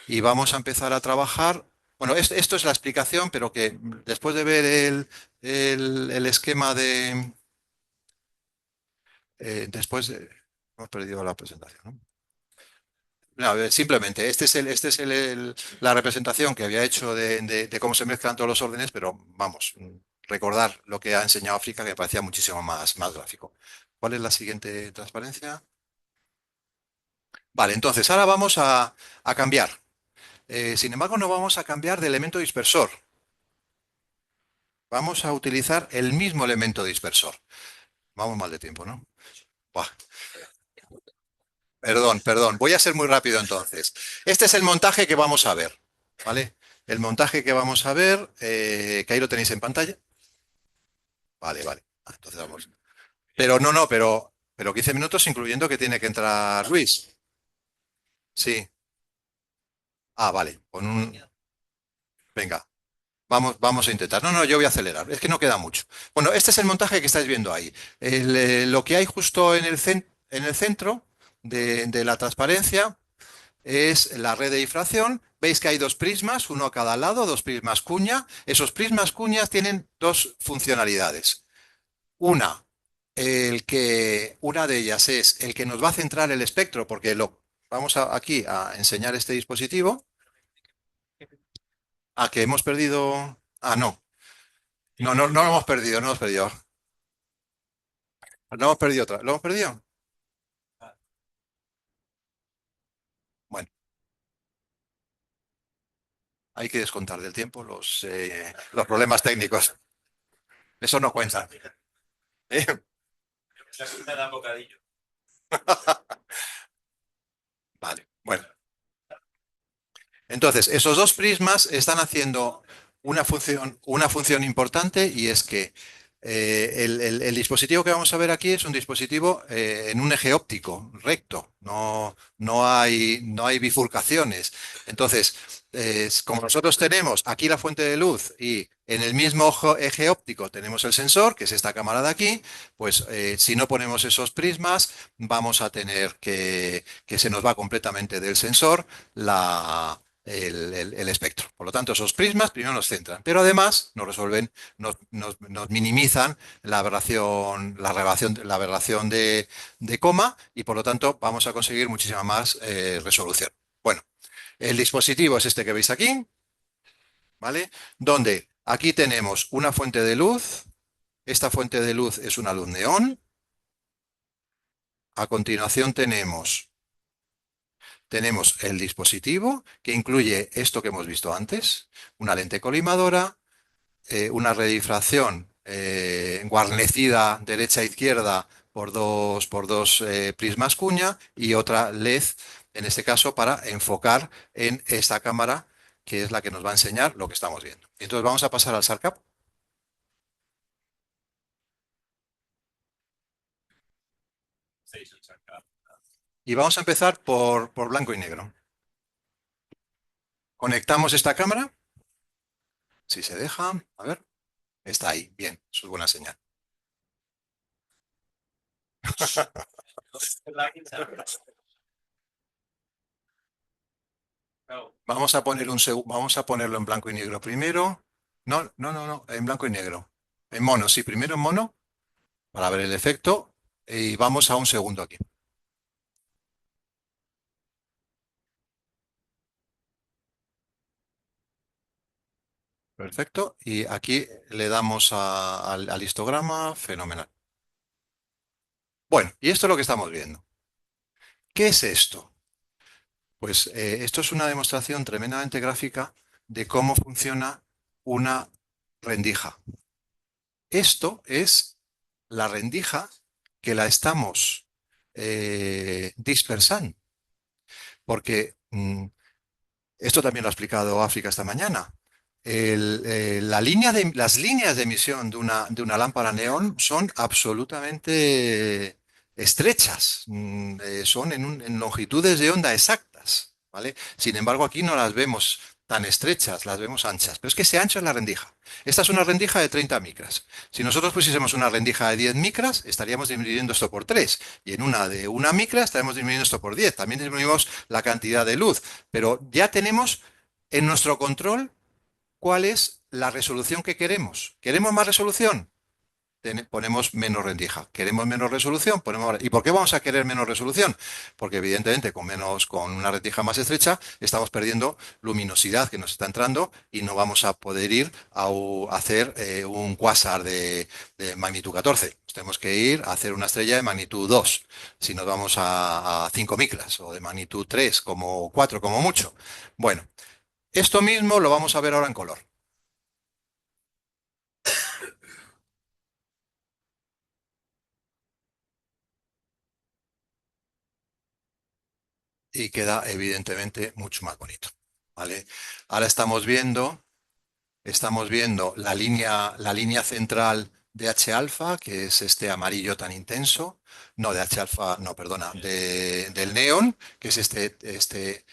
y vamos a empezar a trabajar. Bueno, esto es la explicación, pero que después de ver el esquema de... hemos perdido la presentación, ¿no? No, simplemente, la representación que había hecho de cómo se mezclan todos los órdenes, pero vamos, recordar lo que ha enseñado África, que me parecía muchísimo más gráfico. ¿Cuál es la siguiente transparencia? Vale, entonces ahora vamos a cambiar. Sin embargo, no vamos a cambiar de elemento dispersor. Vamos a utilizar el mismo elemento dispersor. Vamos mal de tiempo, ¿no? Buah, perdón. Voy a ser muy rápido entonces. Este es el montaje que vamos a ver, ¿vale? El montaje que vamos a ver, que ahí lo tenéis en pantalla. Vale. Entonces vamos. Pero no, pero 15 minutos incluyendo que tiene que entrar Luis. Sí. Vale. Venga, vamos a intentar. No, yo voy a acelerar. Es que no queda mucho. Bueno, este es el montaje que estáis viendo ahí. Lo que hay justo en el centro de la transparencia es la red de difracción. Veis que hay dos prismas, uno a cada lado, dos prismas cuña. Esos prismas cuñas tienen dos funcionalidades. Una, una de ellas es el que nos va a centrar el espectro, porque vamos aquí a enseñar este dispositivo. Que hemos perdido. No. No lo hemos perdido, no lo hemos perdido. No hemos perdido otra. ¿Lo hemos perdido? Bueno, hay que descontar del tiempo los problemas técnicos. Eso no cuenta. ¿Eh? Vale, bueno. Entonces, esos dos prismas están haciendo una función importante y es que el dispositivo que vamos a ver aquí es un dispositivo en un eje óptico recto, no hay bifurcaciones. Entonces, como nosotros tenemos aquí la fuente de luz y en el mismo eje óptico tenemos el sensor, que es esta cámara de aquí, pues si no ponemos esos prismas, vamos a tener que se nos va completamente del sensor el espectro. Por lo tanto, esos prismas primero nos centran, pero además nos resuelven, nos minimizan la aberración de coma y por lo tanto vamos a conseguir muchísima más resolución. Bueno, el dispositivo es este que veis aquí, ¿vale? Donde aquí tenemos una fuente de luz. Esta fuente de luz es una luz neón. A continuación tenemos el dispositivo que incluye esto que hemos visto antes, una lente colimadora, una redifracción guarnecida derecha e izquierda por dos prismas cuña y otra LED, en este caso, para enfocar en esta cámara que es la que nos va a enseñar lo que estamos viendo. Entonces vamos a pasar al SARCAP y vamos a empezar por blanco y negro. Conectamos esta cámara, si se deja, a ver, está ahí, bien, eso es buena señal. Vamos a ponerlo en blanco y negro primero. No, en blanco y negro. En mono, sí, primero en mono para ver el efecto y vamos a un segundo aquí. Perfecto. Y aquí le damos al histograma, fenomenal. Bueno, y esto es lo que estamos viendo. ¿Qué es esto? Pues esto es una demostración tremendamente gráfica de cómo funciona una rendija. Esto es la rendija que la estamos dispersando, porque esto también lo ha explicado África esta mañana. Las líneas de emisión de una lámpara neón son absolutamente estrechas, son en longitudes de onda exactas. ¿vale? Sin embargo, aquí no las vemos tan estrechas, las vemos anchas. Pero es que ese ancho es la rendija. Esta es una rendija de 30 micras. Si nosotros pusiésemos una rendija de 10 micras, estaríamos disminuyendo esto por 3. Y en una de 1 micra estaremos disminuyendo esto por 10. También disminuimos la cantidad de luz. Pero ya tenemos en nuestro control cuál es la resolución que queremos. ¿Queremos más resolución? Ponemos menos rendija. ¿Queremos menos resolución? ¿Y por qué vamos a querer menos resolución? Porque evidentemente con una rendija más estrecha estamos perdiendo luminosidad que nos está entrando y no vamos a poder ir a hacer un quasar de magnitud 14. Tenemos que ir a hacer una estrella de magnitud 2, si nos vamos a 5 micras, o de magnitud 3, como 4 como mucho. Bueno, esto mismo lo vamos a ver ahora en color. Y queda evidentemente mucho más bonito. ¿Vale? Ahora estamos viendo la línea central de H alfa, que es este amarillo tan intenso. No, de H alfa, no, perdona, del neón, que es este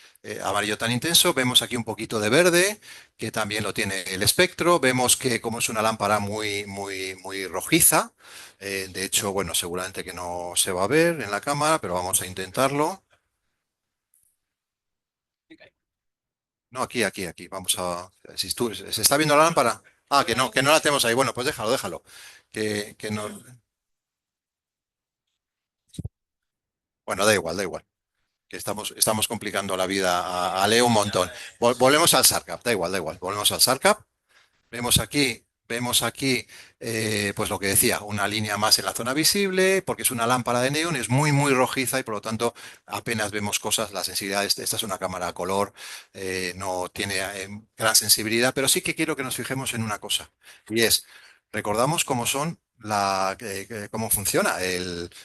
amarillo tan intenso. Vemos aquí un poquito de verde, que también lo tiene el espectro. Vemos que como es una lámpara muy, muy, muy rojiza, de hecho, bueno, seguramente que no se va a ver en la cámara, pero vamos a intentarlo. No, aquí. Vamos a. Si tú, ¿se está viendo la lámpara? Ah, que no la tenemos ahí. Bueno, pues déjalo. Que no. Bueno, da igual. Que estamos complicando la vida a Leo un montón. Volvemos al SARCAP, da igual. Volvemos al SARCAP. Vemos aquí, pues lo que decía, una línea más en la zona visible, porque es una lámpara de neón, es muy, muy rojiza y por lo tanto apenas vemos cosas. La sensibilidad, esta es una cámara a color, no tiene gran sensibilidad, pero sí que quiero que nos fijemos en una cosa, y es, recordamos cómo son cómo funciona.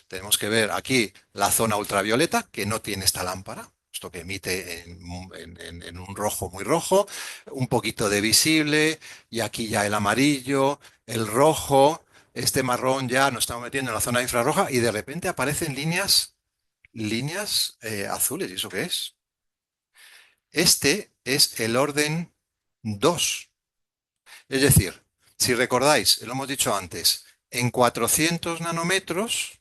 Tenemos que ver aquí la zona ultravioleta, que no tiene esta lámpara. Esto que emite en un rojo muy rojo, un poquito de visible, y aquí ya el amarillo, el rojo, este marrón ya nos estamos metiendo en la zona infrarroja y de repente aparecen líneas azules. ¿Y eso qué es? Este es el orden 2. Es decir, si recordáis, lo hemos dicho antes, en 400 nanómetros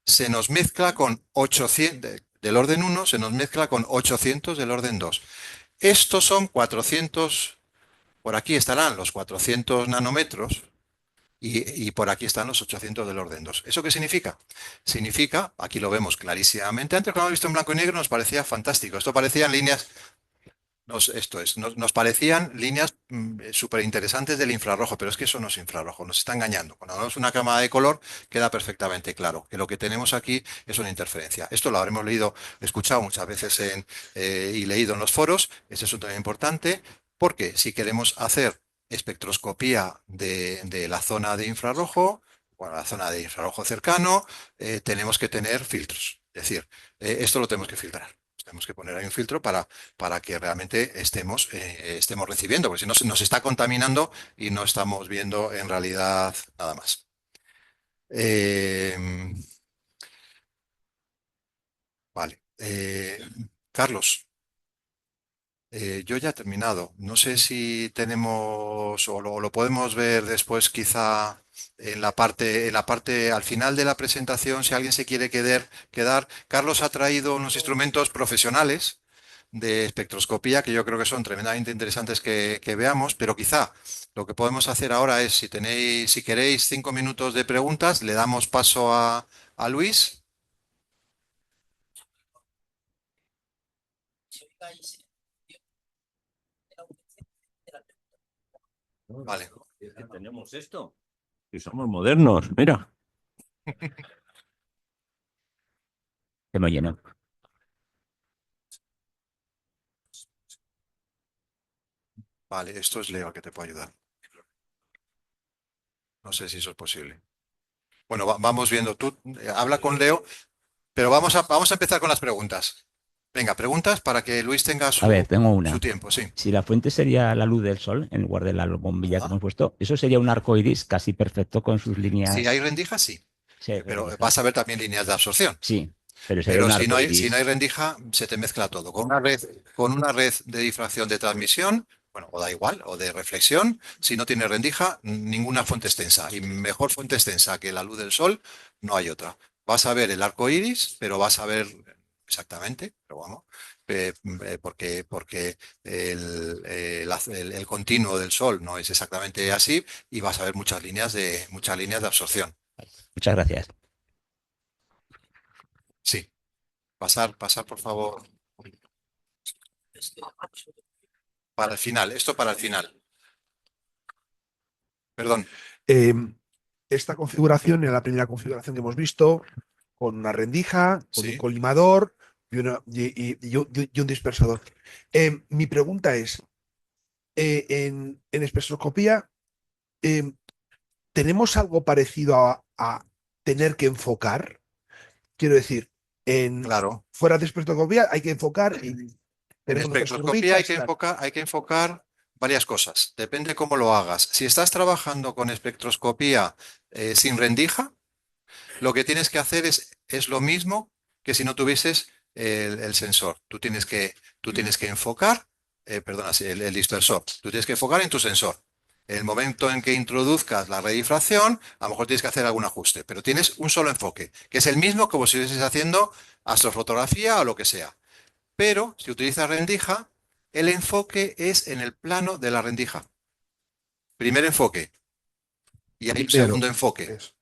se nos mezcla con 800 del orden 1, se nos mezcla con 800 del orden 2. Estos son 400, por aquí estarán los 400 nanómetros y por aquí están los 800 del orden 2. ¿Eso qué significa? Significa, aquí lo vemos clarísimamente, antes cuando lo hemos visto en blanco y negro nos parecía fantástico. Esto parecían líneas, nos parecían líneas súper interesantes del infrarrojo, pero es que eso no es infrarrojo, nos está engañando. Cuando vemos una cámara de color queda perfectamente claro que lo que tenemos aquí es una interferencia. Esto lo habremos leído, escuchado muchas veces y leído en los foros. Este es un tema importante porque si queremos hacer espectroscopía de la zona de infrarrojo, bueno, la zona de infrarrojo cercano, tenemos que tener filtros. Es decir, esto lo tenemos que filtrar. Tenemos que poner ahí un filtro para que realmente estemos recibiendo, porque si no nos está contaminando y no estamos viendo en realidad nada más. Vale. Carlos, yo ya he terminado. No sé si tenemos o lo podemos ver después quizá en la parte al final de la presentación, si alguien se quiere quedar. Carlos ha traído unos instrumentos profesionales de espectroscopía que yo creo que son tremendamente interesantes que veamos, pero quizá lo que podemos hacer ahora es, si queréis 5 minutos de preguntas, le damos paso a Luis. Vale, Es que tenemos esto. Y somos modernos, mira. Hemos llenado. vale, esto es Leo el que te puede ayudar. No sé si eso es posible. Bueno, vamos viendo. Tú habla con Leo, pero vamos a empezar con las preguntas. Venga, preguntas para que Luis tenga A ver, tengo su una. tiempo, sí. Si la fuente sería la luz del sol, en lugar de la bombilla que Ajá. hemos puesto, eso sería un arco iris casi perfecto con sus Si hay líneas. rendijas, sí, Sí, pero rendijas. vas a ver también líneas de absorción. Sí. Pero sería Pero un si arco si no iris. hay rendija, se te mezcla todo. Con una red de difracción de transmisión, bueno, o da igual, o de reflexión, si no tiene rendija, ninguna fuente extensa. Y mejor fuente extensa que la luz del sol, no hay otra. Vas a ver el arco iris, pero vas a ver exactamente, pero vamos, porque el continuo del sol no es exactamente así y vas a ver muchas líneas de absorción. Muchas gracias. Sí, pasar por favor. Para el final, esto para el final. Perdón. Eh, Esta configuración era la primera configuración que hemos visto, con una rendija, con un Sí, colimador y un dispersador. Mi pregunta es, en espectroscopía, eh, ¿tenemos algo parecido a tener que enfocar? Quiero decir, claro. fuera de espectroscopía hay que enfocar y En tenemos nuestras espectroscopía curvitas, tal. hay que enfocar varias cosas. Depende cómo lo hagas. Si estás trabajando con espectroscopía sin rendija, lo que tienes que hacer es lo mismo que si no tuvieses el sensor. Tú tienes que enfocar, perdona, sí, el dispersor. Tú tienes que enfocar en tu sensor. En el momento en que introduzcas la redifracción, a lo mejor tienes que hacer algún ajuste, pero tienes un solo enfoque, que es el mismo que vos si estuvieses haciendo astrofotografía o lo que sea. Pero si utilizas rendija, el enfoque es en el plano de la rendija. Primer enfoque y hay un Primero, segundo enfoque. eso.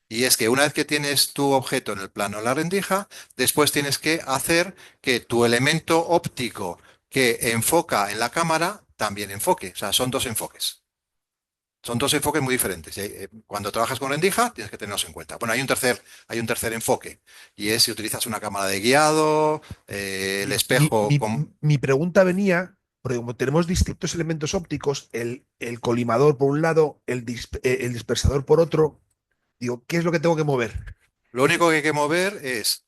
Y es que una vez que tienes tu objeto en el plano de la rendija, después tienes que hacer que tu elemento óptico que enfoca en la cámara también enfoque. O sea, son dos enfoques. Son dos enfoques muy diferentes. Cuando trabajas con rendija, tienes que tenerlos en cuenta. Bueno, hay un tercer enfoque. Y es si utilizas una cámara de guiado, el Mi, espejo mi- con... mi pregunta venía, porque como tenemos distintos elementos ópticos, el colimador por un lado, el dispersador por otro, digo, ¿qué es lo que tengo que mover? Lo único que hay que mover es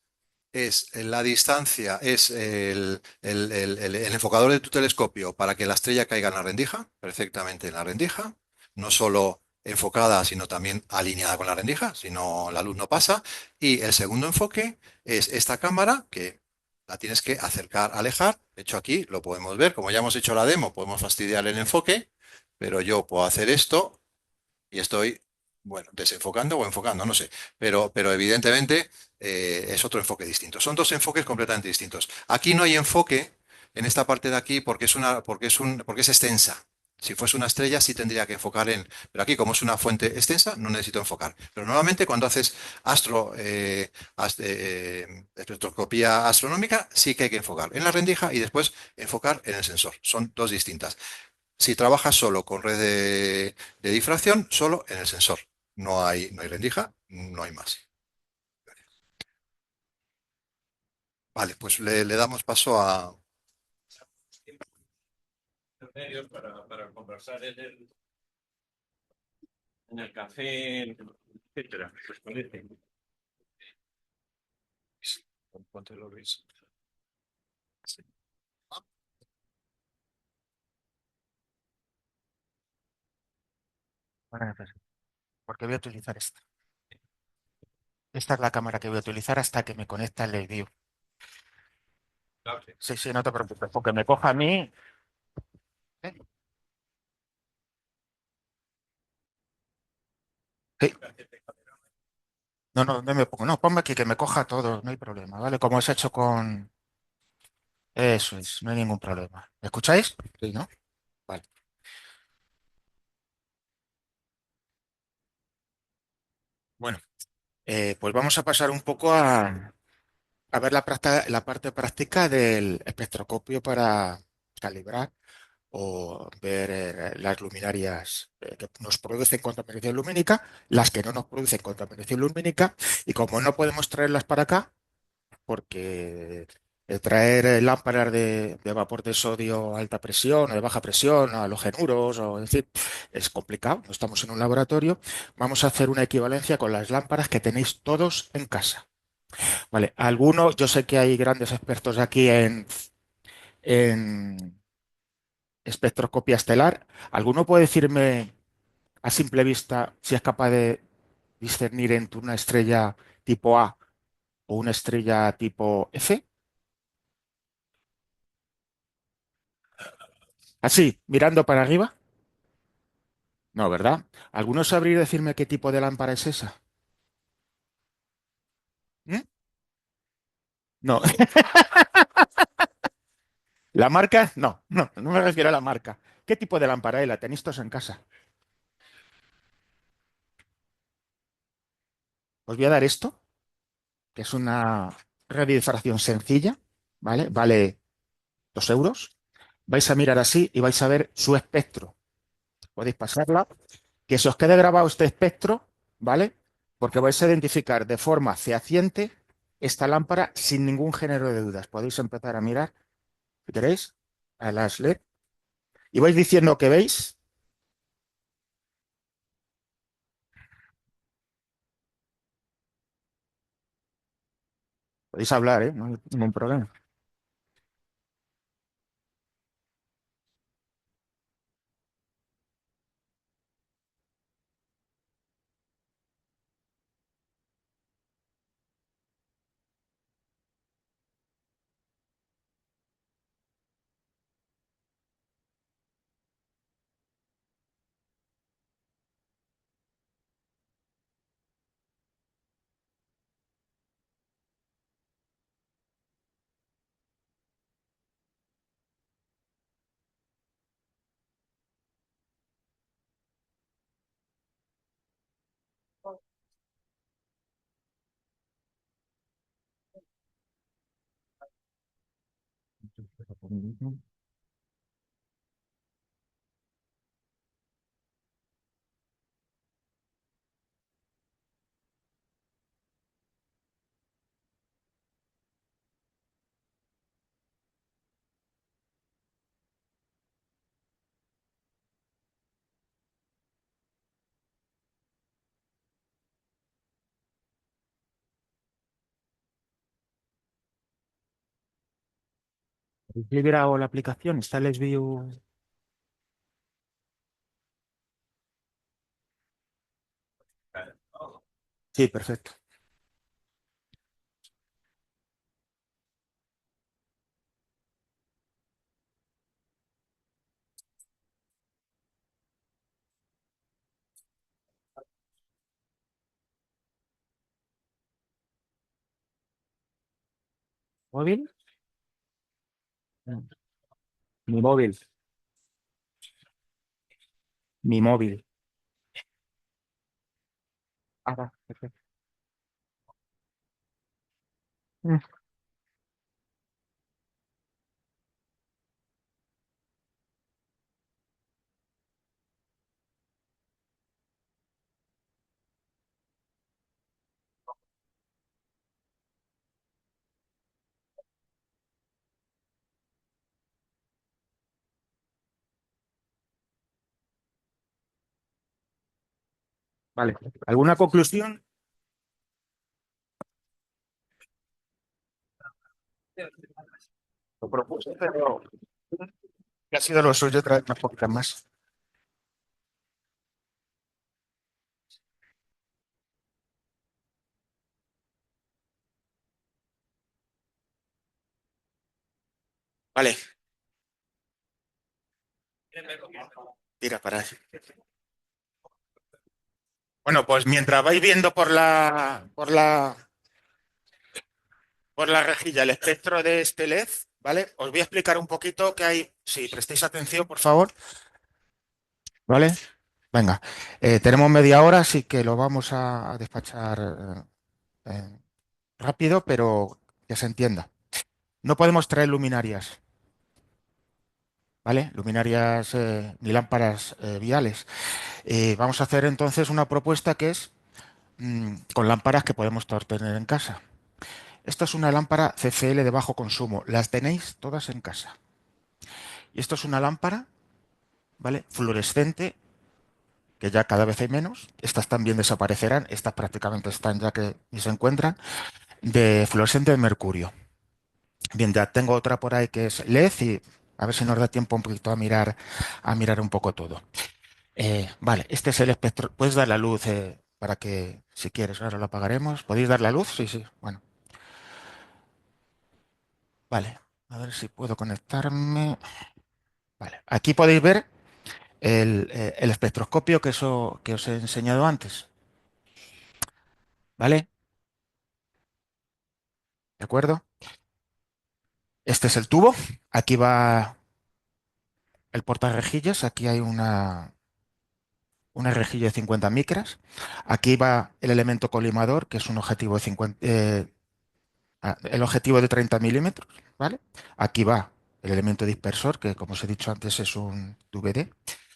la distancia, es el enfocador de tu telescopio para que la estrella caiga en la rendija, perfectamente en la rendija, no solo enfocada, sino también alineada con la rendija, si no la luz no pasa. Y el segundo enfoque es esta cámara que la tienes que acercar, alejar. De hecho, aquí lo podemos ver, como ya hemos hecho la demo, podemos fastidiar el enfoque, pero yo puedo hacer esto y estoy, bueno, desenfocando o enfocando, no sé, pero evidentemente es otro enfoque distinto. Son dos enfoques completamente distintos. Aquí no hay enfoque en esta parte de aquí porque es extensa. Si fuese una estrella sí tendría que enfocar pero aquí como es una fuente extensa no necesito enfocar. Pero normalmente cuando haces espectroscopía astronómica sí que hay que enfocar en la rendija y después enfocar en el sensor. Son dos distintas. Si trabajas solo con red de difracción, solo en el sensor. No hay rendija, no hay más. Vale, pues le damos paso a... Medios para conversar en el café, etcétera. ¿Os parece? Póntelo, Luis. Sí. Bueno, pues, porque voy a utilizar esta. Esta es la cámara que voy a utilizar hasta que me conecte el LadyView. Sí, sí, no te preocupes, porque me coja a mí. ¿Eh? Sí. No, no, no me pongo. No, ponme aquí que me coja todo, no hay problema, ¿vale? Como has hecho con. Eso es, no hay ningún problema. ¿Me escucháis? Sí, ¿no? Vale. Bueno, pues vamos a pasar un poco a ver la parte práctica del espectroscopio para calibrar o ver las luminarias que nos producen contaminación lumínica, las que no nos producen contaminación lumínica, y como no podemos traerlas para acá, porque traer lámparas de vapor de sodio a alta presión o de baja presión, a halogenuros, o es decir, es complicado, no estamos en un laboratorio, vamos a hacer una equivalencia con las lámparas que tenéis todos en casa. Vale, algunos, yo sé que hay grandes expertos aquí en espectroscopia estelar. ¿Alguno puede decirme a simple vista si es capaz de discernir entre una estrella tipo A o una estrella tipo F? Así, mirando para arriba. No, ¿verdad? ¿Alguno sabría decirme qué tipo de lámpara es esa? ¿Mm? No. ¿La marca? No, no, no me refiero a la marca. ¿Qué tipo de lámpara es? ¿La tenéis todos en casa? Os voy a dar esto, que es una red de difracción sencilla, ¿vale? Vale 2 euros. Vais a mirar así y vais a ver su espectro. Podéis pasarla, que se os quede grabado este espectro, ¿vale? Porque vais a identificar de forma fehaciente esta lámpara sin ningún género de dudas. Podéis empezar a mirar, si queréis, a las LED y vais diciendo que veis. Podéis hablar, ¿eh? No hay ningún problema. ¿Habéis liberado la aplicación? ¿Está el View? Sí, perfecto. ¿Móvil? Mi móvil. Mi móvil. Ah, va, perfecto. Mm. Vale. ¿Alguna conclusión? Lo propuse, pero que ha sido lo suyo traer unas poquitas más. Vale. Tira para ahí. Bueno, pues mientras vais viendo por la rejilla el espectro de este LED, ¿vale? Os voy a explicar un poquito qué hay. Si prestéis atención, por favor. ¿Vale? Venga. Tenemos media hora, así que lo vamos a despachar rápido, pero que se entienda. No podemos traer luminarias, ¿vale? Luminarias ni lámparas viales. Vamos a hacer entonces una propuesta que es con lámparas que podemos todos tener en casa. Esta es una lámpara CCL de bajo consumo. Las tenéis todas en casa. Y esto es una lámpara, ¿vale? Fluorescente, que ya cada vez hay menos. Estas también desaparecerán. Estas prácticamente están ya que ni se encuentran. De fluorescente de mercurio. Bien, ya tengo otra por ahí que es LED y a ver si nos da tiempo un poquito a mirar un poco todo. Vale, este es el espectro. Puedes dar la luz para que, si quieres, ahora lo apagaremos. ¿Podéis dar la luz? Sí, sí. Bueno. Vale, a ver si puedo conectarme. Vale, aquí podéis ver el espectroscopio que os he enseñado antes. ¿Vale? ¿De acuerdo? Este es el tubo. Aquí va el portarrejillas. Aquí hay una rejilla de 50 micras. Aquí va el elemento colimador, que es un objetivo de 50, el objetivo de 30 milímetros. ¿Vale? Aquí va el elemento dispersor, que como os he dicho antes es un DVD,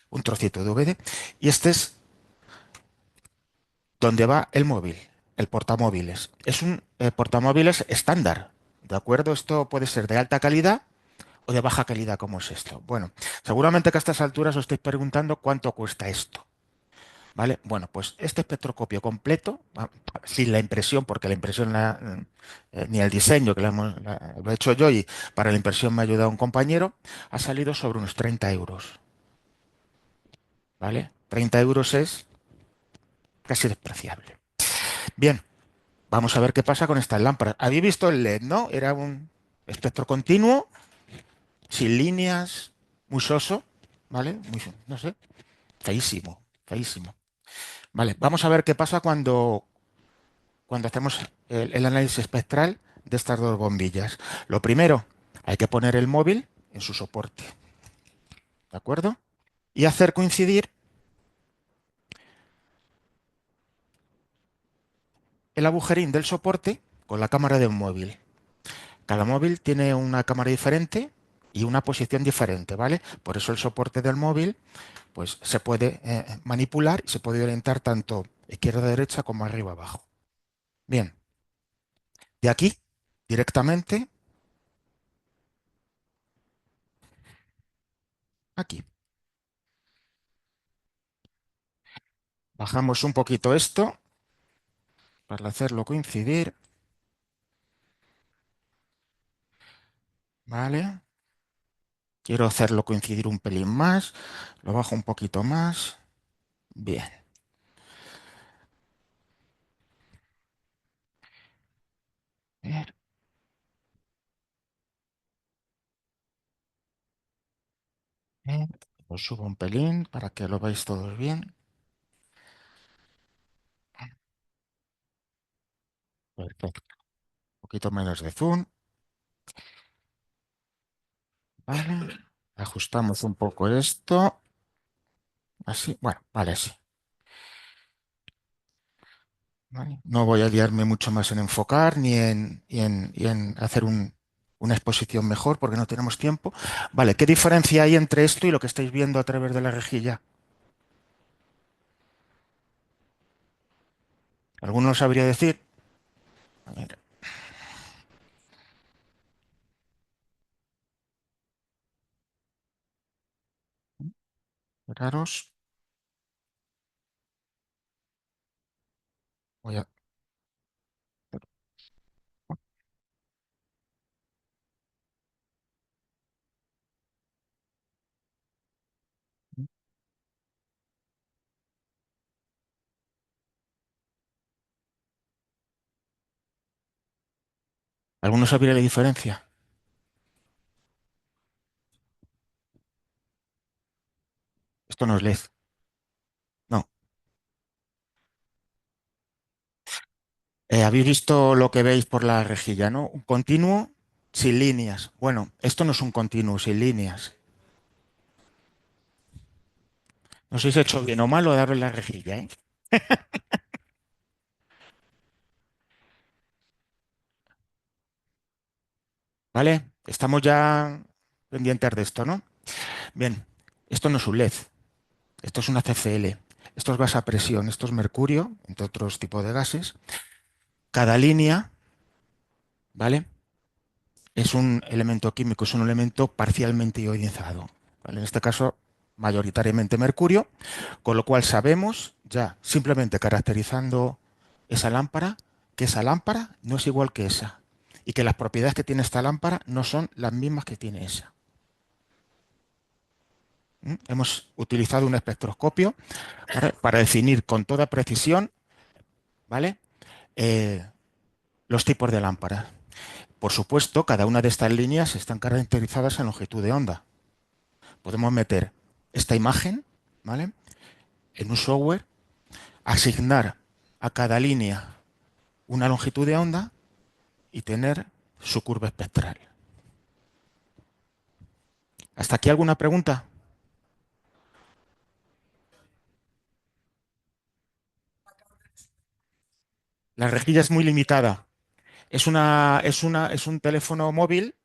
un trocito de DVD. Y este es donde va el móvil, el portamóviles. Es un portamóviles estándar, ¿de acuerdo? Esto puede ser de alta calidad o de baja calidad, como es esto. Bueno, seguramente que a estas alturas os estáis preguntando cuánto cuesta esto. ¿Vale? Bueno, pues este espectroscopio completo, sin la impresión, porque la impresión ni el diseño, que lo he hecho yo y para la impresión me ha ayudado un compañero, ha salido sobre unos 30 euros. ¿Vale? 30 euros es casi despreciable. Bien, vamos a ver qué pasa con estas lámparas. ¿Habéis visto el LED, no? Era un espectro continuo, sin líneas, muy soso, ¿vale? No sé, feísimo, feísimo. Vale, vamos a ver qué pasa cuando hacemos el análisis espectral de estas dos bombillas. Lo primero, hay que poner el móvil en su soporte, ¿de acuerdo? Y hacer coincidir el agujerín del soporte con la cámara de un móvil. Cada móvil tiene una cámara diferente y una posición diferente, ¿vale? Por eso el soporte del móvil pues, se puede manipular y se puede orientar tanto izquierda a derecha como arriba abajo. Bien, de aquí directamente aquí. Bajamos un poquito esto para hacerlo coincidir, ¿vale? Quiero hacerlo coincidir un pelín más, lo bajo un poquito más. Bien. Bien. Bien. Lo subo un pelín para que lo veáis todos bien. Perfecto. Un poquito menos de zoom. Vale. Ajustamos un poco esto. Así. Bueno, vale, así. ¿Vale? No voy a liarme mucho más en enfocar ni en hacer una exposición mejor porque no tenemos tiempo. Vale, ¿qué diferencia hay entre esto y lo que estáis viendo a través de la rejilla? ¿Alguno lo sabría decir? A ver, esperaros. Voy a- ¿Alguno sabría la diferencia? Esto no es LED. No. ¿Habéis visto lo que veis por la rejilla, no? Un continuo sin líneas. Bueno, esto no es un continuo sin líneas. No sé si he hecho bien o mal o darle la rejilla, ¿eh? ¿Vale? Estamos ya pendientes de esto, ¿no? Bien, esto no es un LED, esto es una CCl. Esto es gas a presión, esto es mercurio, entre otros tipos de gases. Cada línea, ¿vale? Es un elemento químico, es un elemento parcialmente ionizado. ¿Vale? En este caso, mayoritariamente mercurio, con lo cual sabemos ya, simplemente caracterizando esa lámpara, que esa lámpara no es igual que esa y que las propiedades que tiene esta lámpara no son las mismas que tiene esa. Hemos utilizado un espectroscopio para definir con toda precisión, ¿vale? Los tipos de lámparas. Por supuesto, cada una de estas líneas están caracterizadas en longitud de onda. Podemos meter esta imagen, ¿vale?, en un software, asignar a cada línea una longitud de onda y tener su curva espectral. ¿Hasta aquí alguna pregunta? La rejilla es muy limitada. Es un teléfono móvil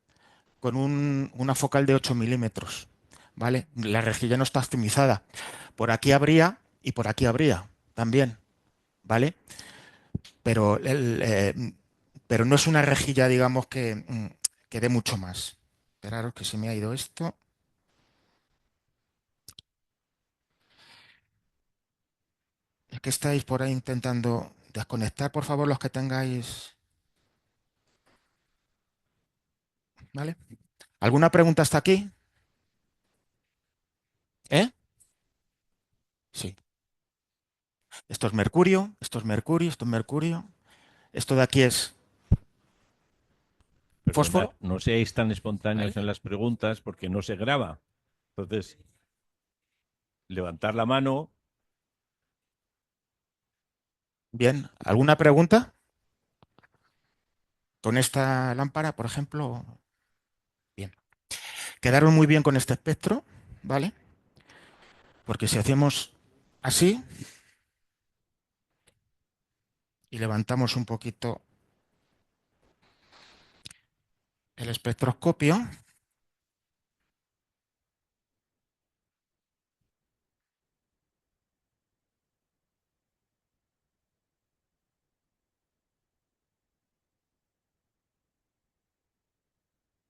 con una focal de 8 milímetros, ¿vale? La rejilla no está optimizada. Por aquí habría y por aquí habría también, ¿vale? Pero, pero no es una rejilla, digamos, que dé mucho más. Esperaros que se me ha ido esto. Es que estáis por ahí intentando desconectar, por favor, los que tengáis, ¿vale? ¿Alguna pregunta hasta aquí? ¿Eh? Sí. Esto es mercurio, esto es mercurio, esto es mercurio. Esto de aquí es Perdonad, fósforo, no seáis tan espontáneos ¿vale? en las preguntas porque no se graba. Entonces, levantar la mano. Bien, ¿alguna pregunta con esta lámpara, por ejemplo? Bien. Quedaron muy bien con este espectro, ¿vale? Porque si hacemos así y levantamos un poquito el espectroscopio,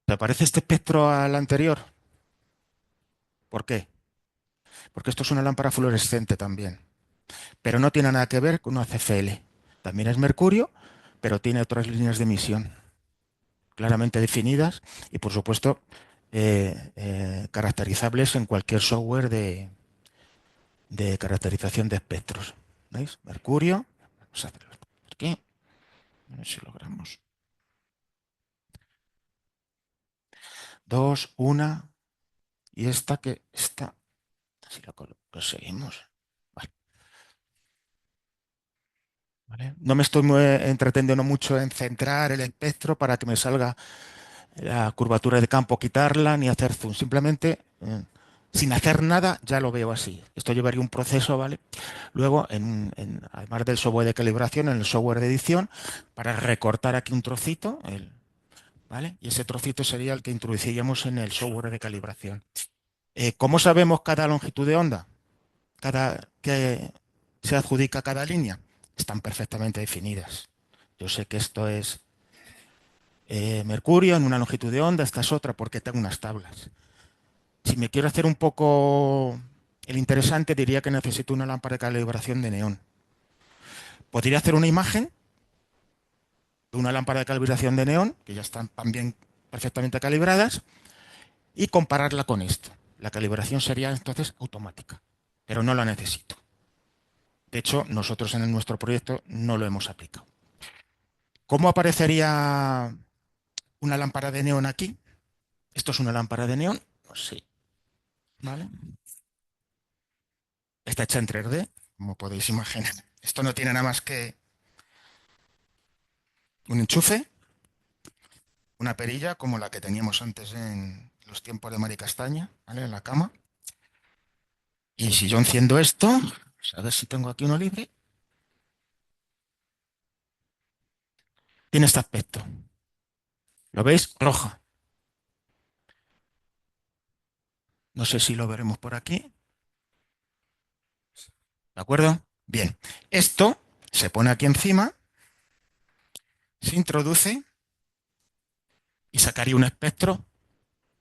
¿te parece este espectro al anterior? ¿Por qué? Porque esto es una lámpara fluorescente también, pero no tiene nada que ver con una CFL. También es mercurio, pero tiene otras líneas de emisión claramente definidas y, por supuesto, caracterizables en cualquier software de caracterización de espectros. ¿Veis? Mercurio. Vamos a hacerlo aquí. A ver si logramos. Dos, una. Y esta que está. Si la conseguimos. Vale. ¿Vale? No me estoy entreteniendo mucho en centrar el espectro para que me salga la curvatura de campo, quitarla, ni hacer zoom. Simplemente, sin hacer nada, ya lo veo así. Esto llevaría un proceso, ¿vale? Luego, además del software de calibración, en el software de edición, para recortar aquí un trocito, ¿vale? Y ese trocito sería el que introduciríamos en el software de calibración. ¿Cómo sabemos cada longitud de onda? Que se adjudica a cada línea. Están perfectamente definidas. Yo sé que esto es mercurio en una longitud de onda, esta es otra porque tengo unas tablas. Si me quiero hacer un poco el interesante, diría que necesito una lámpara de calibración de neón. Podría hacer una imagen de una lámpara de calibración de neón, que ya están también perfectamente calibradas, y compararla con esto. La calibración sería entonces automática, pero no la necesito. De hecho, nosotros en nuestro proyecto no lo hemos aplicado. ¿Cómo aparecería una lámpara de neón aquí? ¿Esto es una lámpara de neón? Pues sí. ¿Vale? Está hecha en 3D, como podéis imaginar. Esto no tiene nada más que un enchufe, una perilla como la que teníamos antes en los tiempos de Mari Castaña, ¿vale?, en la cama. Y si yo enciendo esto, pues a ver si tengo aquí uno libre, tiene este aspecto. ¿Lo veis? Roja. No sé si lo veremos por aquí. ¿De acuerdo? Bien. Esto se pone aquí encima, se introduce y sacaría un espectro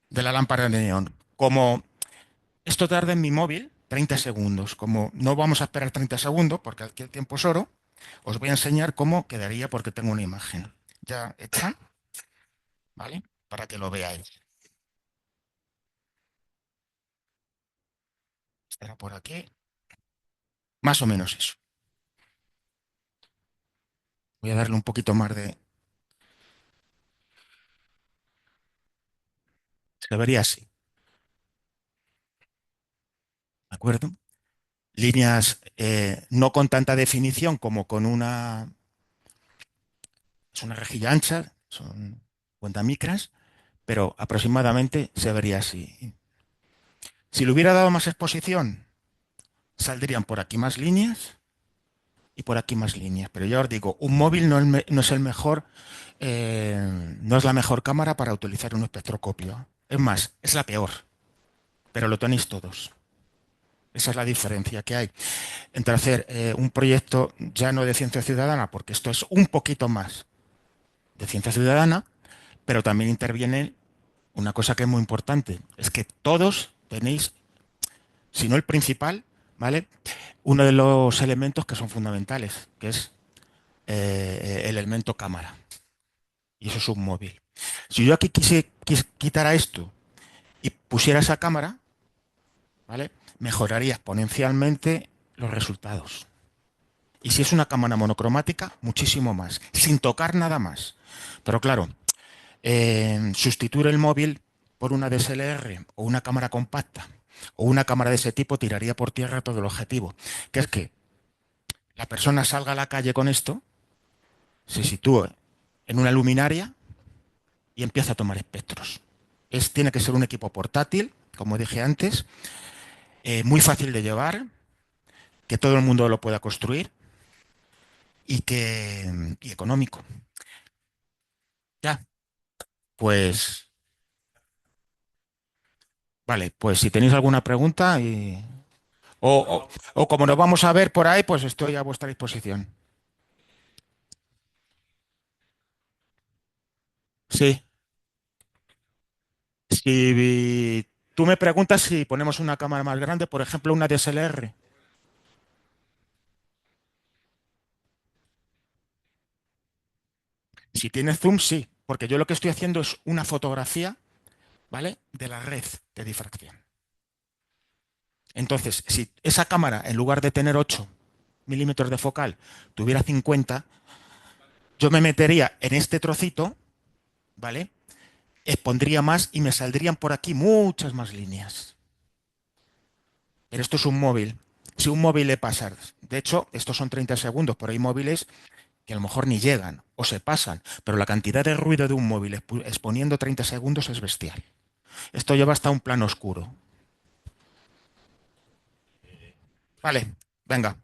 de la lámpara de neón. Como esto tarda en mi móvil 30 segundos, como no vamos a esperar 30 segundos porque aquí el tiempo es oro, os voy a enseñar cómo quedaría porque tengo una imagen ya hecha, ¿vale? Para que lo veáis. Estará por aquí. Más o menos eso. Voy a darle un poquito más de... Se vería así, ¿de acuerdo? Líneas no con tanta definición como con es una rejilla ancha, son 50 micras, pero aproximadamente se vería así. Si le hubiera dado más exposición, saldrían por aquí más líneas y por aquí más líneas. Pero ya os digo, un móvil no es el mejor, no es la mejor cámara para utilizar un espectroscopio. Es más, es la peor, pero lo tenéis todos. Esa es la diferencia que hay entre hacer un proyecto ya no de ciencia ciudadana, porque esto es un poquito más de ciencia ciudadana, pero también interviene una cosa que es muy importante, es que todos tenéis, si no el principal, ¿vale? Uno de los elementos que son fundamentales, que es el elemento cámara. Y eso es un móvil. Si yo aquí quitara esto y pusiera esa cámara, ¿vale? Mejoraría exponencialmente los resultados. Y si es una cámara monocromática, muchísimo más, sin tocar nada más. Pero claro, sustituir el móvil por una DSLR o una cámara compacta o una cámara de ese tipo tiraría por tierra todo el objetivo, que es que la persona salga a la calle con esto, se sitúe en una luminaria y empieza a tomar espectros. Tiene que ser un equipo portátil, como dije antes, muy fácil de llevar, que todo el mundo lo pueda construir y económico. Ya, pues vale, pues si tenéis alguna pregunta o como nos vamos a ver por ahí, pues estoy a vuestra disposición. Sí, si tú me preguntas si ponemos una cámara más grande, por ejemplo, una DSLR. Si tiene zoom, sí, porque yo lo que estoy haciendo es una fotografía, ¿vale? De la red de difracción. Entonces, si esa cámara, en lugar de tener 8 milímetros de focal, tuviera 50, yo me metería en este trocito, ¿vale? Expondría más y me saldrían por aquí muchas más líneas. Pero esto es un móvil. Si un móvil le pasa, de hecho, estos son 30 segundos, pero hay móviles que a lo mejor ni llegan o se pasan, pero la cantidad de ruido de un móvil exponiendo 30 segundos es bestial. Esto lleva hasta un plano oscuro. Vale, venga.